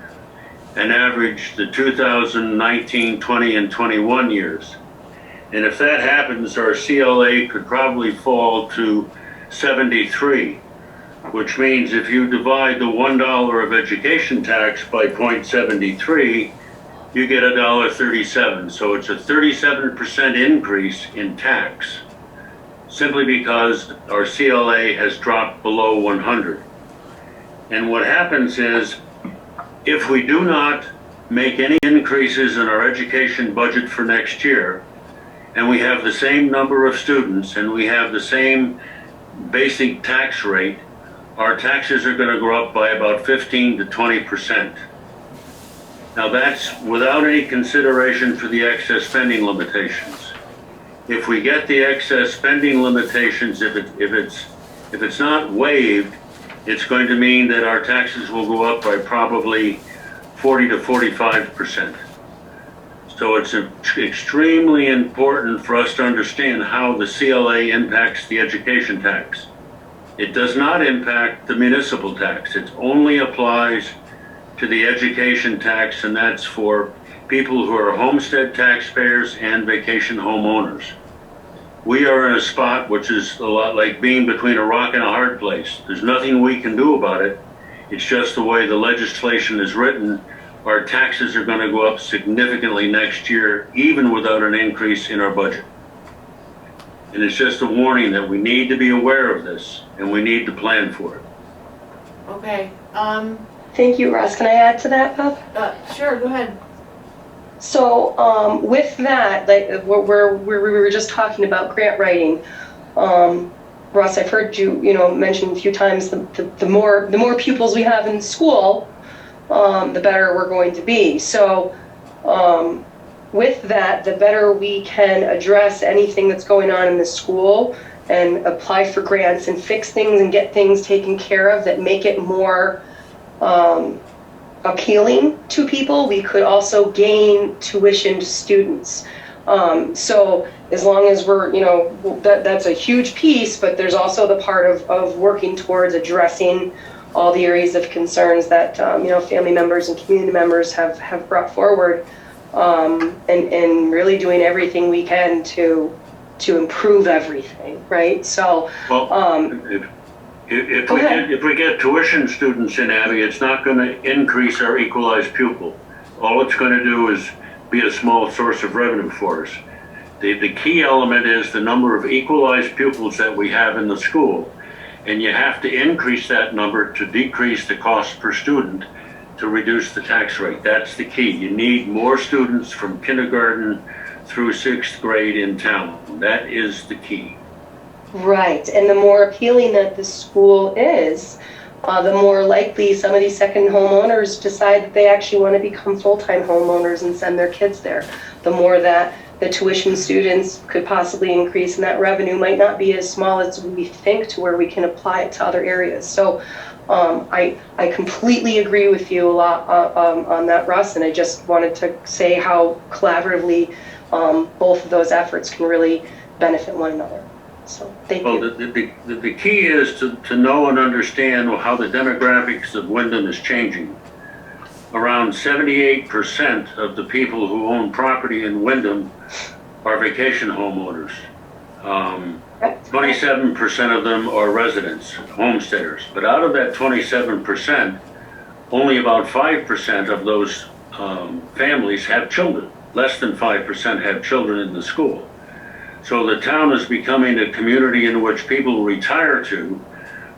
Speaker 5: and average the 2019, 20, and 21 years. And if that happens, our CLA could probably fall to 73, which means if you divide the $1 of education tax by 0.73, you get $1.37. So it's a 37% increase in tax, simply because our CLA has dropped below 100. And what happens is, if we do not make any increases in our education budget for next year, and we have the same number of students and we have the same basic tax rate, our taxes are going to go up by about 15 to 20%. Now that's without any consideration for the excess spending limitations. If we get the excess spending limitations, if it's not waived, it's going to mean that our taxes will go up by probably 40 to 45%. So it's extremely important for us to understand how the CLA impacts the education tax. It does not impact the municipal tax. It only applies to the education tax, and that's for people who are homestead taxpayers and vacation homeowners. we are in a spot which is a lot like being between a rock and a hard place. There's nothing we can do about it. It's just the way the legislation is written. Our taxes are going to go up significantly next year, even without an increase in our budget. And it's just a warning that we need to be aware of this, and we need to plan for it.
Speaker 1: Okay,
Speaker 6: Thank you, Russ. Can I add to that, Bob?
Speaker 1: sure, go ahead.
Speaker 6: So with that, like we were just talking about grant writing. Russ, I've heard you mention a few times the more pupils we have in school, the better we're going to be. So with that, the better we can address anything that's going on in the school and apply for grants and fix things and get things taken care of that make it more appealing to people. We could also gain tuitioned students. So as long as we're, that's a huge piece, but there's also the part of working towards addressing all the areas of concerns that, family members and community members have brought forward, and really doing everything we can to improve everything, right? So,
Speaker 5: if we get tuition students in, Abby, it's not going to increase our equalized pupil. All it's going to do is be a small source of revenue for us. The key element is the number of equalized pupils that we have in the school. And you have to increase that number to decrease the cost per student to reduce the tax rate. That's the key. You need more students from kindergarten through 6th grade in town. That is the key.
Speaker 6: right, and the more appealing that the school is, the more likely some of these second homeowners decide that they actually want to become full-time homeowners and send their kids there. The more that the tuition students could possibly increase, and that revenue might not be as small as we think to where we can apply it to other areas. So I completely agree with you a lot on that, Russ, and I just wanted to say how collaboratively both of those efforts can really benefit one another. So thank you.
Speaker 5: Well, the key is to know and understand how the demographics of Windham is changing. Around 78% of the people who own property in Windham are vacation homeowners. 27% of them are residents, homesteaders. But out of that 27%, only about 5% of those families have children. Less than 5% have children in the school. So the town is becoming a community in which people retire to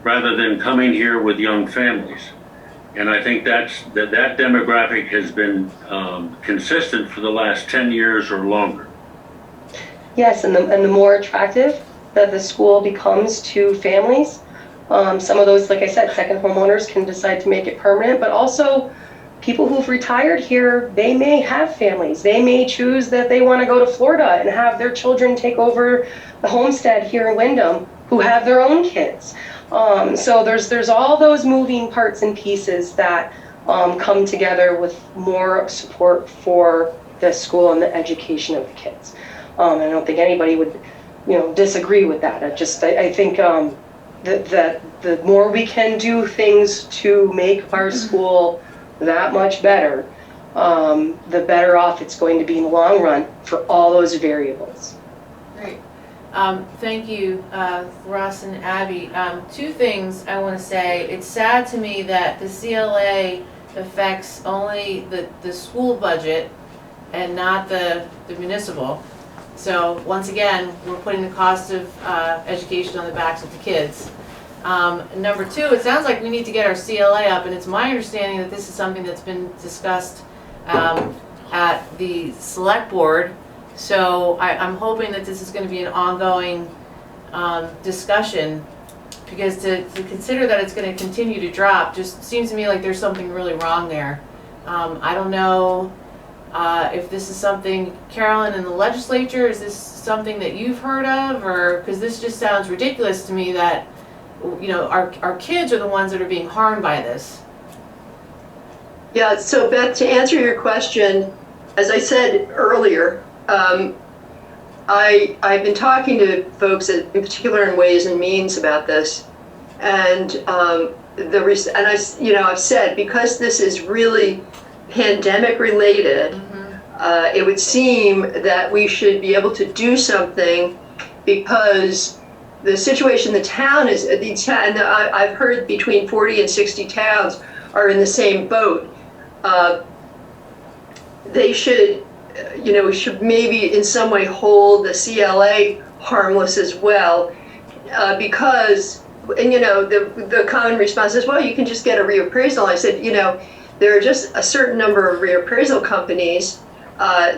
Speaker 5: rather than coming here with young families. And I think that demographic has been consistent for the last 10 years or longer.
Speaker 6: Yes, and the more attractive that the school becomes to families, some of those, like I said, second homeowners can decide to make it permanent, but also people who've retired here, they may have families. They may choose that they want to go to Florida and have their children take over the homestead here in Windham, who have their own kids. So there's all those moving parts and pieces that come together with more support for the school and the education of the kids. I don't think anybody would, disagree with that. I think that the more we can do things to make our school that much better, the better off it's going to be in the long run for all those variables.
Speaker 1: Great. Thank you, Russ and Abby. Two things I want to say. It's sad to me that the CLA affects only the school budget and not the municipal. So once again, we're putting the cost of education on the backs of the kids. Number two, it sounds like we need to get our CLA up, and it's my understanding that this is something that's been discussed at the select board. So I'm hoping that this is going to be an ongoing discussion, because to consider that it's going to continue to drop just seems to me like there's something really wrong there. I don't know if this is something, Carolyn, in the legislature, is this something that you've heard of, or because this just sounds ridiculous to me that our kids are the ones that are being harmed by this.
Speaker 4: Yeah, so Beth, to answer your question, as I said earlier, I've been talking to folks, in particular in Ways and Means, about this, and I've said, because this is really pandemic related, it would seem that we should be able to do something, because the situation the town is, and I've heard between 40 and 60 towns are in the same boat. They should, we should maybe in some way hold the CLA harmless as well, because, and the common response is, well, you can just get a reappraisal. I said, there are just a certain number of reappraisal companies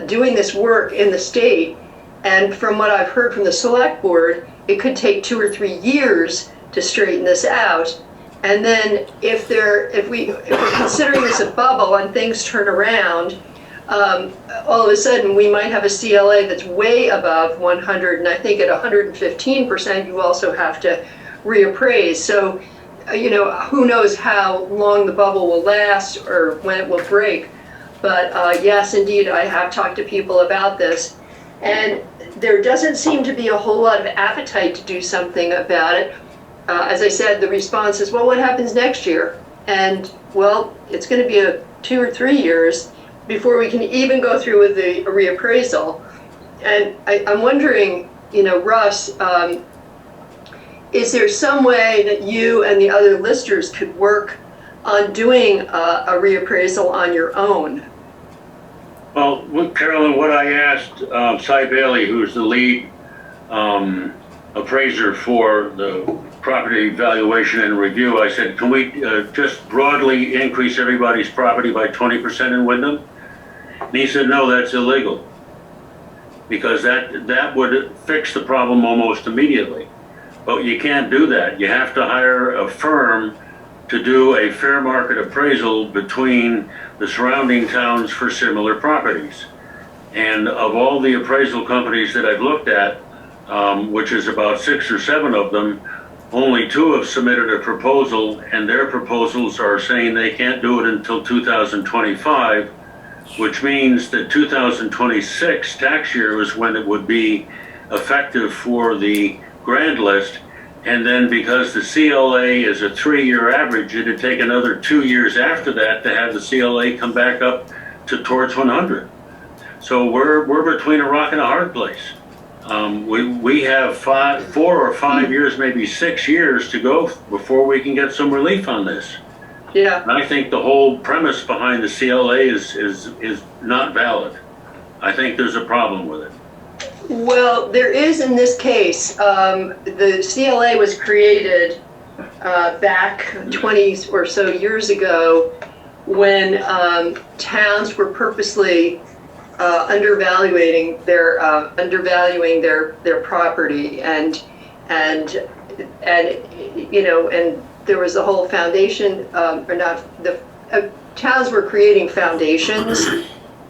Speaker 4: doing this work in the state, and from what I've heard from the select board, it could take 2 or 3 years to straighten this out. And then if we're considering this a bubble and things turn around, all of a sudden we might have a CLA that's way above 100, and I think at 115% you also have to reappraise. So, who knows how long the bubble will last or when it will break. But yes, indeed, I have talked to people about this, and there doesn't seem to be a whole lot of appetite to do something about it. As I said, the response is, well, what happens next year? And, well, it's going to be 2 or 3 years before we can even go through with the reappraisal. And I'm wondering, Russ, is there some way that you and the other listers could work on doing a reappraisal on your own?
Speaker 5: Well, Carolyn, what I asked Cy Bailey, who's the lead appraiser for the property valuation and review, I said, can we just broadly increase everybody's property by 20% in Windham? And he said, no, that's illegal, because that would fix the problem almost immediately. But you can't do that. You have to hire a firm to do a fair market appraisal between the surrounding towns for similar properties. And of all the appraisal companies that I've looked at, which is about 6 or 7 of them, only 2 have submitted a proposal, and their proposals are saying they can't do it until 2025, which means that 2026 tax year is when it would be effective for the grand list. And then because the CLA is a 3-year average, it'd take another 2 years after that to have the CLA come back up to towards 100. So we're between a rock and a hard place. We have 4 or 5 years, maybe 6 years to go before we can get some relief on this.
Speaker 4: Yeah.
Speaker 5: And I think the whole premise behind the CLA is not valid. I think there's a problem with it.
Speaker 4: Well, there is in this case. The CLA was created back 20 or so years ago when towns were purposely undervaluing their property, and there was a whole foundation, towns were creating foundations.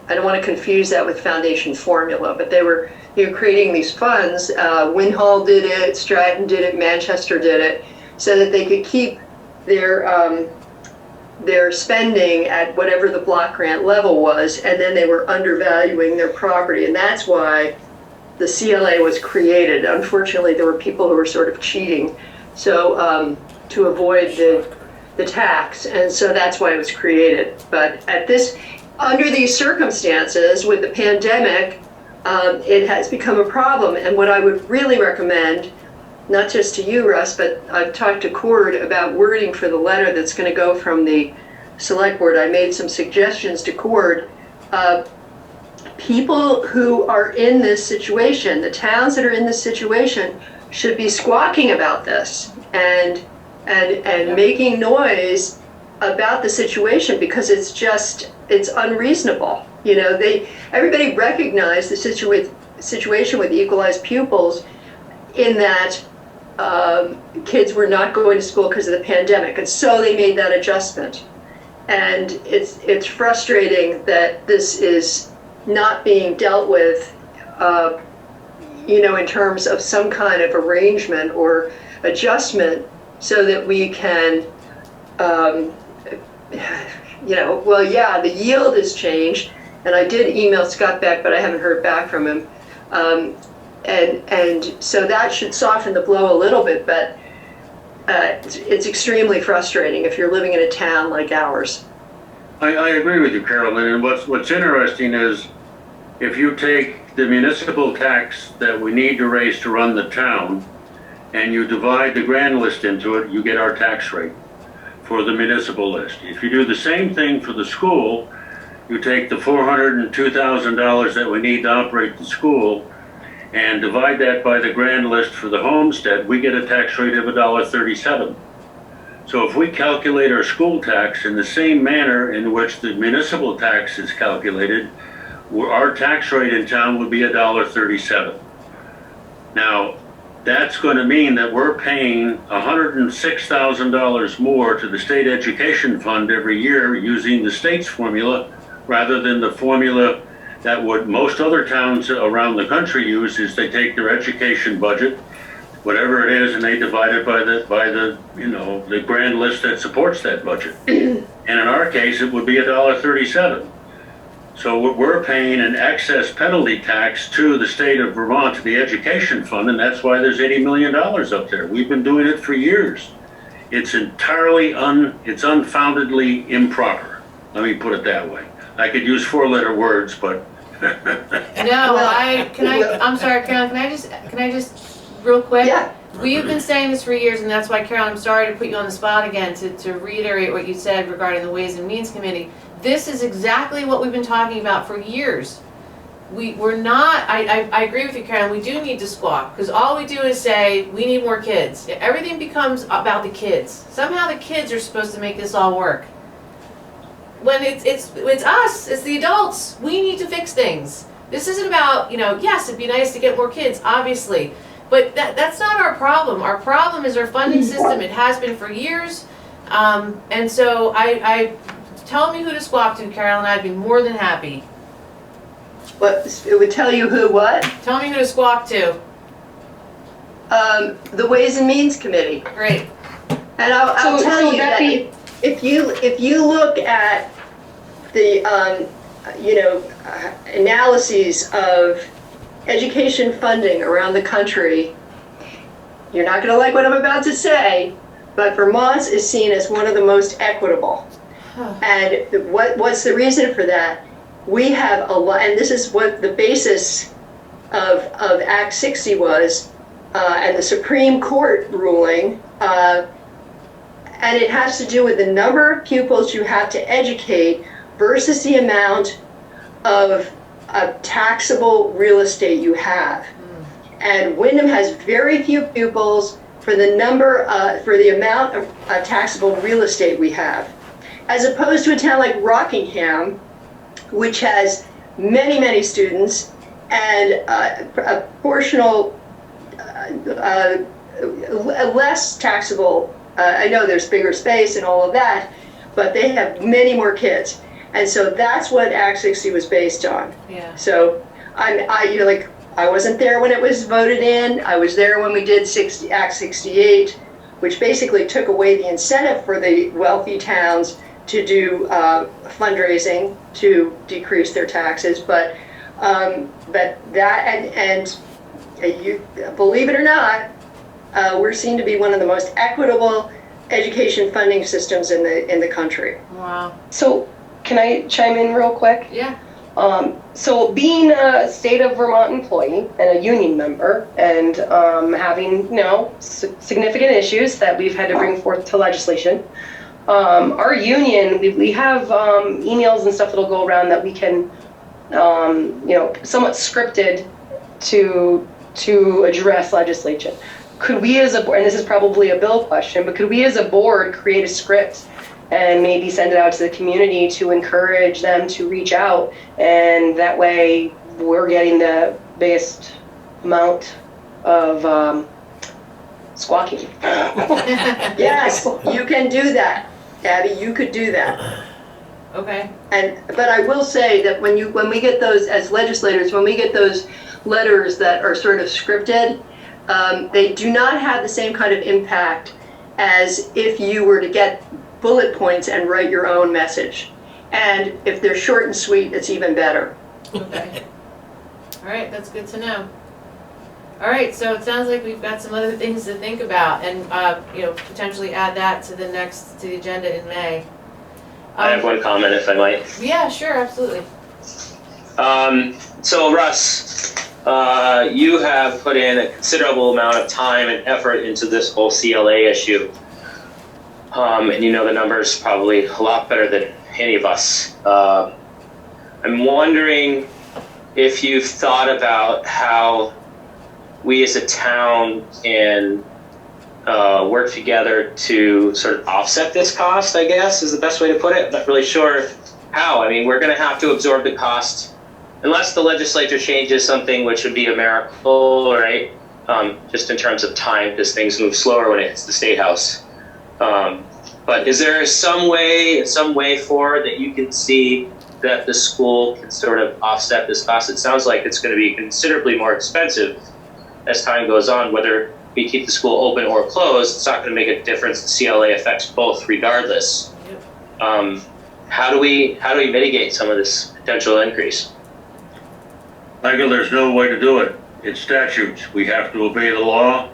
Speaker 4: I don't want to confuse that with foundation formula, but they were creating these funds. Windham did it, Stratton did it, Manchester did it, so that they could keep their spending at whatever the block grant level was, and then they were undervaluing their property, and that's why the CLA was created. Unfortunately, there were people who were sort of cheating, so to avoid the tax, and so that's why it was created. But under these circumstances, with the pandemic, it has become a problem. And what I would really recommend, not just to you, Russ, but I've talked to Cord about wording for the letter that's going to go from the select board. I made some suggestions to Cord. People who are in this situation, the towns that are in this situation, should be squawking about this and making noise about the situation, because it's unreasonable. Everybody recognized the situation with equalized pupils, in that kids were not going to school because of the pandemic, and so they made that adjustment. And it's frustrating that this is not being dealt with, in terms of some kind of arrangement or adjustment, so that we can, the yield has changed, and I did email Scott back, but I haven't heard back from him. And so that should soften the blow a little bit, but it's extremely frustrating if you're living in a town like ours.
Speaker 5: I agree with you, Carolyn. And what's interesting is, if you take the municipal tax that we need to raise to run the town, and you divide the grand list into it, you get our tax rate for the municipal list. If you do the same thing for the school, you take the $402,000 that we need to operate the school and divide that by the grand list for the homestead, we get a tax rate of $1.37. So if we calculate our school tax in the same manner in which the municipal tax is calculated, our tax rate in town would be $1.37. Now, that's going to mean that we're paying $106,000 more to the state education fund every year using the state's formula rather than the formula that what most other towns around the country use. Is they take their education budget, whatever it is, and they divide it by the the grand list that supports that budget. And in our case, it would be $1.37. So we're paying an excess penalty tax to the state of Vermont, to the education fund, and that's why there's $80 million up there. We've been doing it for years. It's entirely it's unfoundedly improper. Let me put it that way. I could use 4-letter words, but
Speaker 1: No, I'm sorry, Carolyn, can I just real quick?
Speaker 4: Yeah.
Speaker 1: We've been saying this for years, and that's why, Carolyn, I'm sorry to put you on the spot again to reiterate what you said regarding the Ways and Means Committee. This is exactly what we've been talking about for years. We're not, I agree with you, Carolyn, we do need to squawk, because all we do is say, we need more kids. Everything becomes about the kids. Somehow the kids are supposed to make this all work. When it's us, it's the adults. We need to fix things. This isn't about, yes, it'd be nice to get more kids, obviously, but that's not our problem. Our problem is our funding system. It has been for years, and so I tell me who to squawk to, Carolyn. I'd be more than happy.
Speaker 4: What, it would tell you who what?
Speaker 1: Tell me who to squawk to.
Speaker 4: The Ways and Means Committee.
Speaker 1: Great.
Speaker 4: And I'll
Speaker 6: So
Speaker 4: tell you
Speaker 6: that
Speaker 4: that if you look at the analyses of education funding around the country, you're not going to like what I'm about to say, but Vermont's is seen as one of the most equitable. And what's the reason for that? We have a lot, and this is what the basis of Act 60 was, and the Supreme Court ruling, and it has to do with the number of pupils you have to educate versus the amount of taxable real estate you have. And Windham has very few pupils for the amount of taxable real estate we have, as opposed to a town like Rockingham, which has many, many students and a portional, less taxable. I know there's bigger space and all of that, but they have many more kids. And so that's what Act 60 was based on.
Speaker 1: Yeah.
Speaker 4: So I wasn't there when it was voted in. I was there when we did Act 68, which basically took away the incentive for the wealthy towns to do fundraising to decrease their taxes. But that and you believe it or not, we're seen to be one of the most equitable education funding systems in the country.
Speaker 1: Wow.
Speaker 6: So can I chime in real quick?
Speaker 1: Yeah.
Speaker 6: So being a state of Vermont employee and a union member and having, significant issues that we've had to bring forth to legislation, our union, we have emails and stuff that'll go around that we can, somewhat scripted to address legislation. Could we as a board, and this is probably a Bill question, but could we as a board create a script and maybe send it out to the community to encourage them to reach out, and that way we're getting the biggest amount of squawking.
Speaker 4: Yes, you can do that, Abby. You could do that.
Speaker 1: Okay.
Speaker 4: But I will say that when we get those as legislators, when we get those letters that are sort of scripted, they do not have the same kind of impact as if you were to get bullet points and write your own message. And if they're short and sweet, it's even better.
Speaker 1: Okay. All right, that's good to know. All right, so it sounds like we've got some other things to think about, and potentially add that to the agenda in May.
Speaker 9: I have one comment, if I might.
Speaker 1: Yeah, sure, absolutely.
Speaker 9: So Russ, you have put in a considerable amount of time and effort into this whole CLA issue. And you know the numbers probably a lot better than any of us. I'm wondering if you've thought about how we as a town can work together to sort of offset this cost, I guess, is the best way to put it. I'm not really sure how. I mean, we're going to have to absorb the cost unless the legislature changes something, which would be a miracle, right? Just in terms of time, because things move slower when it hits the State House. But is there some way forward that you can see that the school can sort of offset this cost? It sounds like it's going to be considerably more expensive as time goes on. Whether we keep the school open or closed, it's not going to make a difference. The CLA affects both regardless. How do we mitigate some of this potential increase?
Speaker 5: Michael, there's no way to do it. It's statutes. We have to obey the law.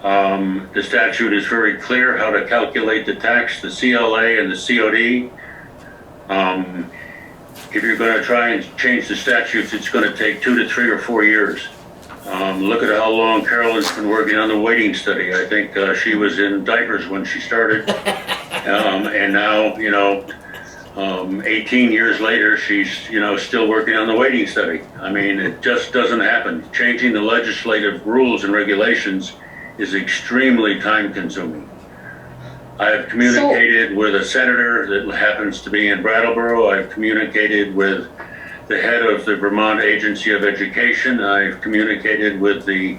Speaker 5: The statute is very clear how to calculate the tax, the CLA and the COD. If you're going to try and change the statutes, it's going to take 2 to 3 or 4 years. Look at how long Carolyn's been working on the waiting study. I think she was in diapers when she started. And now, 18 years later, she's, still working on the waiting study. I mean, it just doesn't happen. Changing the legislative rules and regulations is extremely time consuming. I have communicated with a senator that happens to be in Brattleboro. I've communicated with the head of the Vermont Agency of Education. I've communicated with the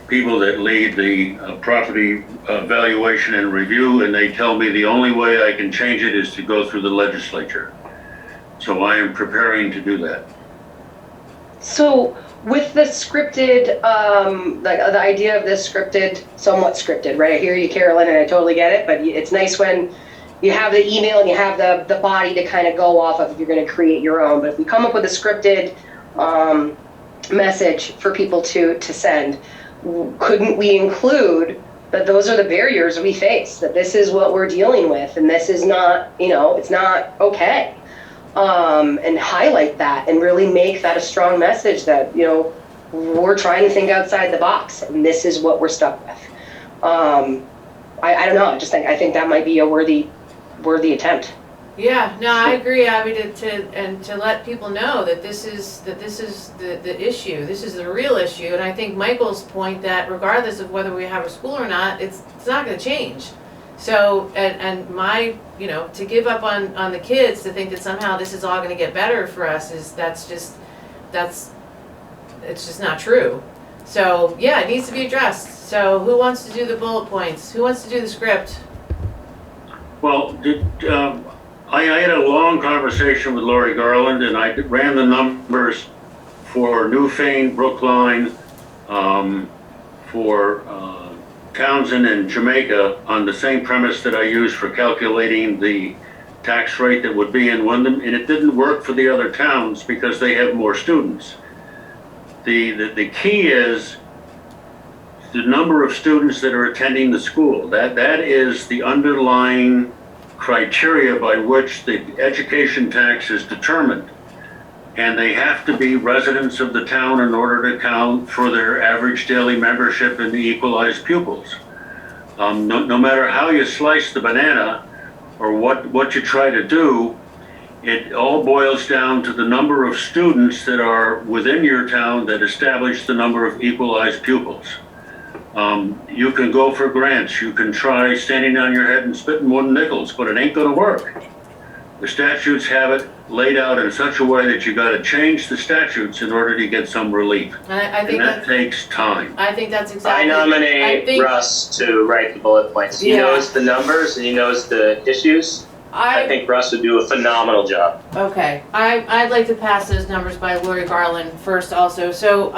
Speaker 5: people that lead the property valuation and review, and they tell me the only way I can change it is to go through the legislature. So I am preparing to do that.
Speaker 6: So with the scripted, the idea of this scripted, somewhat scripted, right? I hear you, Carolyn, and I totally get it, but it's nice when you have the email and you have the body to kind of go off of if you're going to create your own. But if we come up with a scripted message for people to send, couldn't we include that those are the barriers we face, that this is what we're dealing with, and this is not, it's not okay. And highlight that and really make that a strong message that, we're trying to think outside the box and this is what we're stuck with. I don't know. I think that might be a worthy attempt.
Speaker 1: Yeah, no, I agree, Abby, to let people know that this is the issue. This is the real issue. And I think Michael's point that regardless of whether we have a school or not, it's not going to change. So, and my, to give up on the kids to think that somehow this is all going to get better for us it's just not true. So, yeah, it needs to be addressed. So, who wants to do the bullet points? Who wants to do the script?
Speaker 5: Well, I had a long conversation with Lori Garland, and I ran the numbers for Newfane, Brookline, for Townsend and Jamaica on the same premise that I used for calculating the tax rate that would be in Windham, and it didn't work for the other towns because they have more students. The key is the number of students that are attending the school. That is the underlying criteria by which the education tax is determined. And they have to be residents of the town in order to count for their average daily membership in the equalized pupils. No matter how you slice the banana or what you try to do, it all boils down to the number of students that are within your town that establish the number of equalized pupils. You can go for grants, you can try standing on your head and spitting wooden nickels, but it ain't gonna work. The statutes have it laid out in such a way that you gotta change the statutes in order to get some relief.
Speaker 1: I think
Speaker 5: and that takes time.
Speaker 1: I think that's exactly.
Speaker 9: I nominate Russ to write the bullet points. He knows the numbers and he knows the issues. I think Russ would do a phenomenal job.
Speaker 1: Okay, I'd like to pass those numbers by Lori Garland first also. So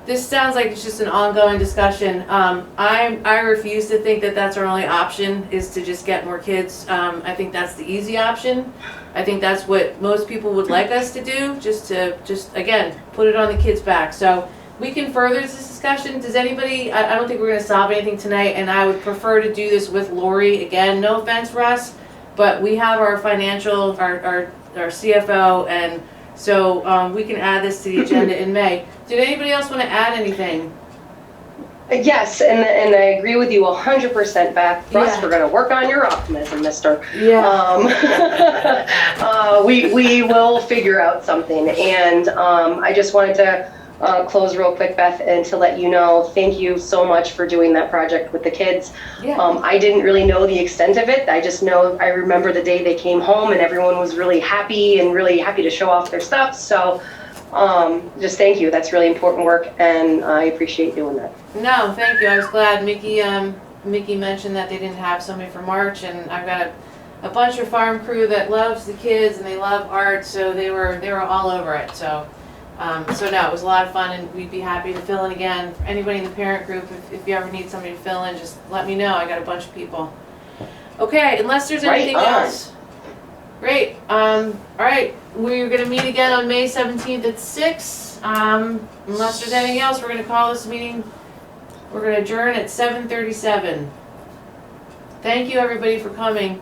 Speaker 1: this sounds like it's just an ongoing discussion. I refuse to think that that's our only option, is to just get more kids. I think that's the easy option. I think that's what most people would like us to do, just again, put it on the kids' back. So we can further this discussion. Does anybody, I don't think we're gonna solve anything tonight, and I would prefer to do this with Lori. Again, no offense, Russ, but we have our financial, our CFO and So we can add this to the agenda in May. Did anybody else want to add anything?
Speaker 6: Yes, and I agree with you 100%, Beth. Russ,
Speaker 1: Yeah.
Speaker 6: we're going to work on your optimism, mister.
Speaker 1: Yeah.
Speaker 6: We will figure out something. And I just wanted to close real quick, Beth, and to let you know, thank you so much for doing that project with the kids.
Speaker 1: Yeah.
Speaker 6: I didn't really know the extent of it. I just know, I remember the day they came home and everyone was really happy to show off their stuff. So just thank you. That's really important work, and I appreciate doing that.
Speaker 1: No, thank you. I was glad. Mickey mentioned that they didn't have somebody for March, and I've got a bunch of farm crew that loves the kids and they love art, so they were all over it. So no, it was a lot of fun, and we'd be happy to fill in again. Anybody in the parent group, if you ever need somebody to fill in, just let me know. I got a bunch of people. Okay, unless there's anything else. Great. All right, we're gonna meet again on May 17th at 6. Unless there's anything else, we're gonna call this meeting. We're gonna adjourn at 7:37. Thank you, everybody, for coming.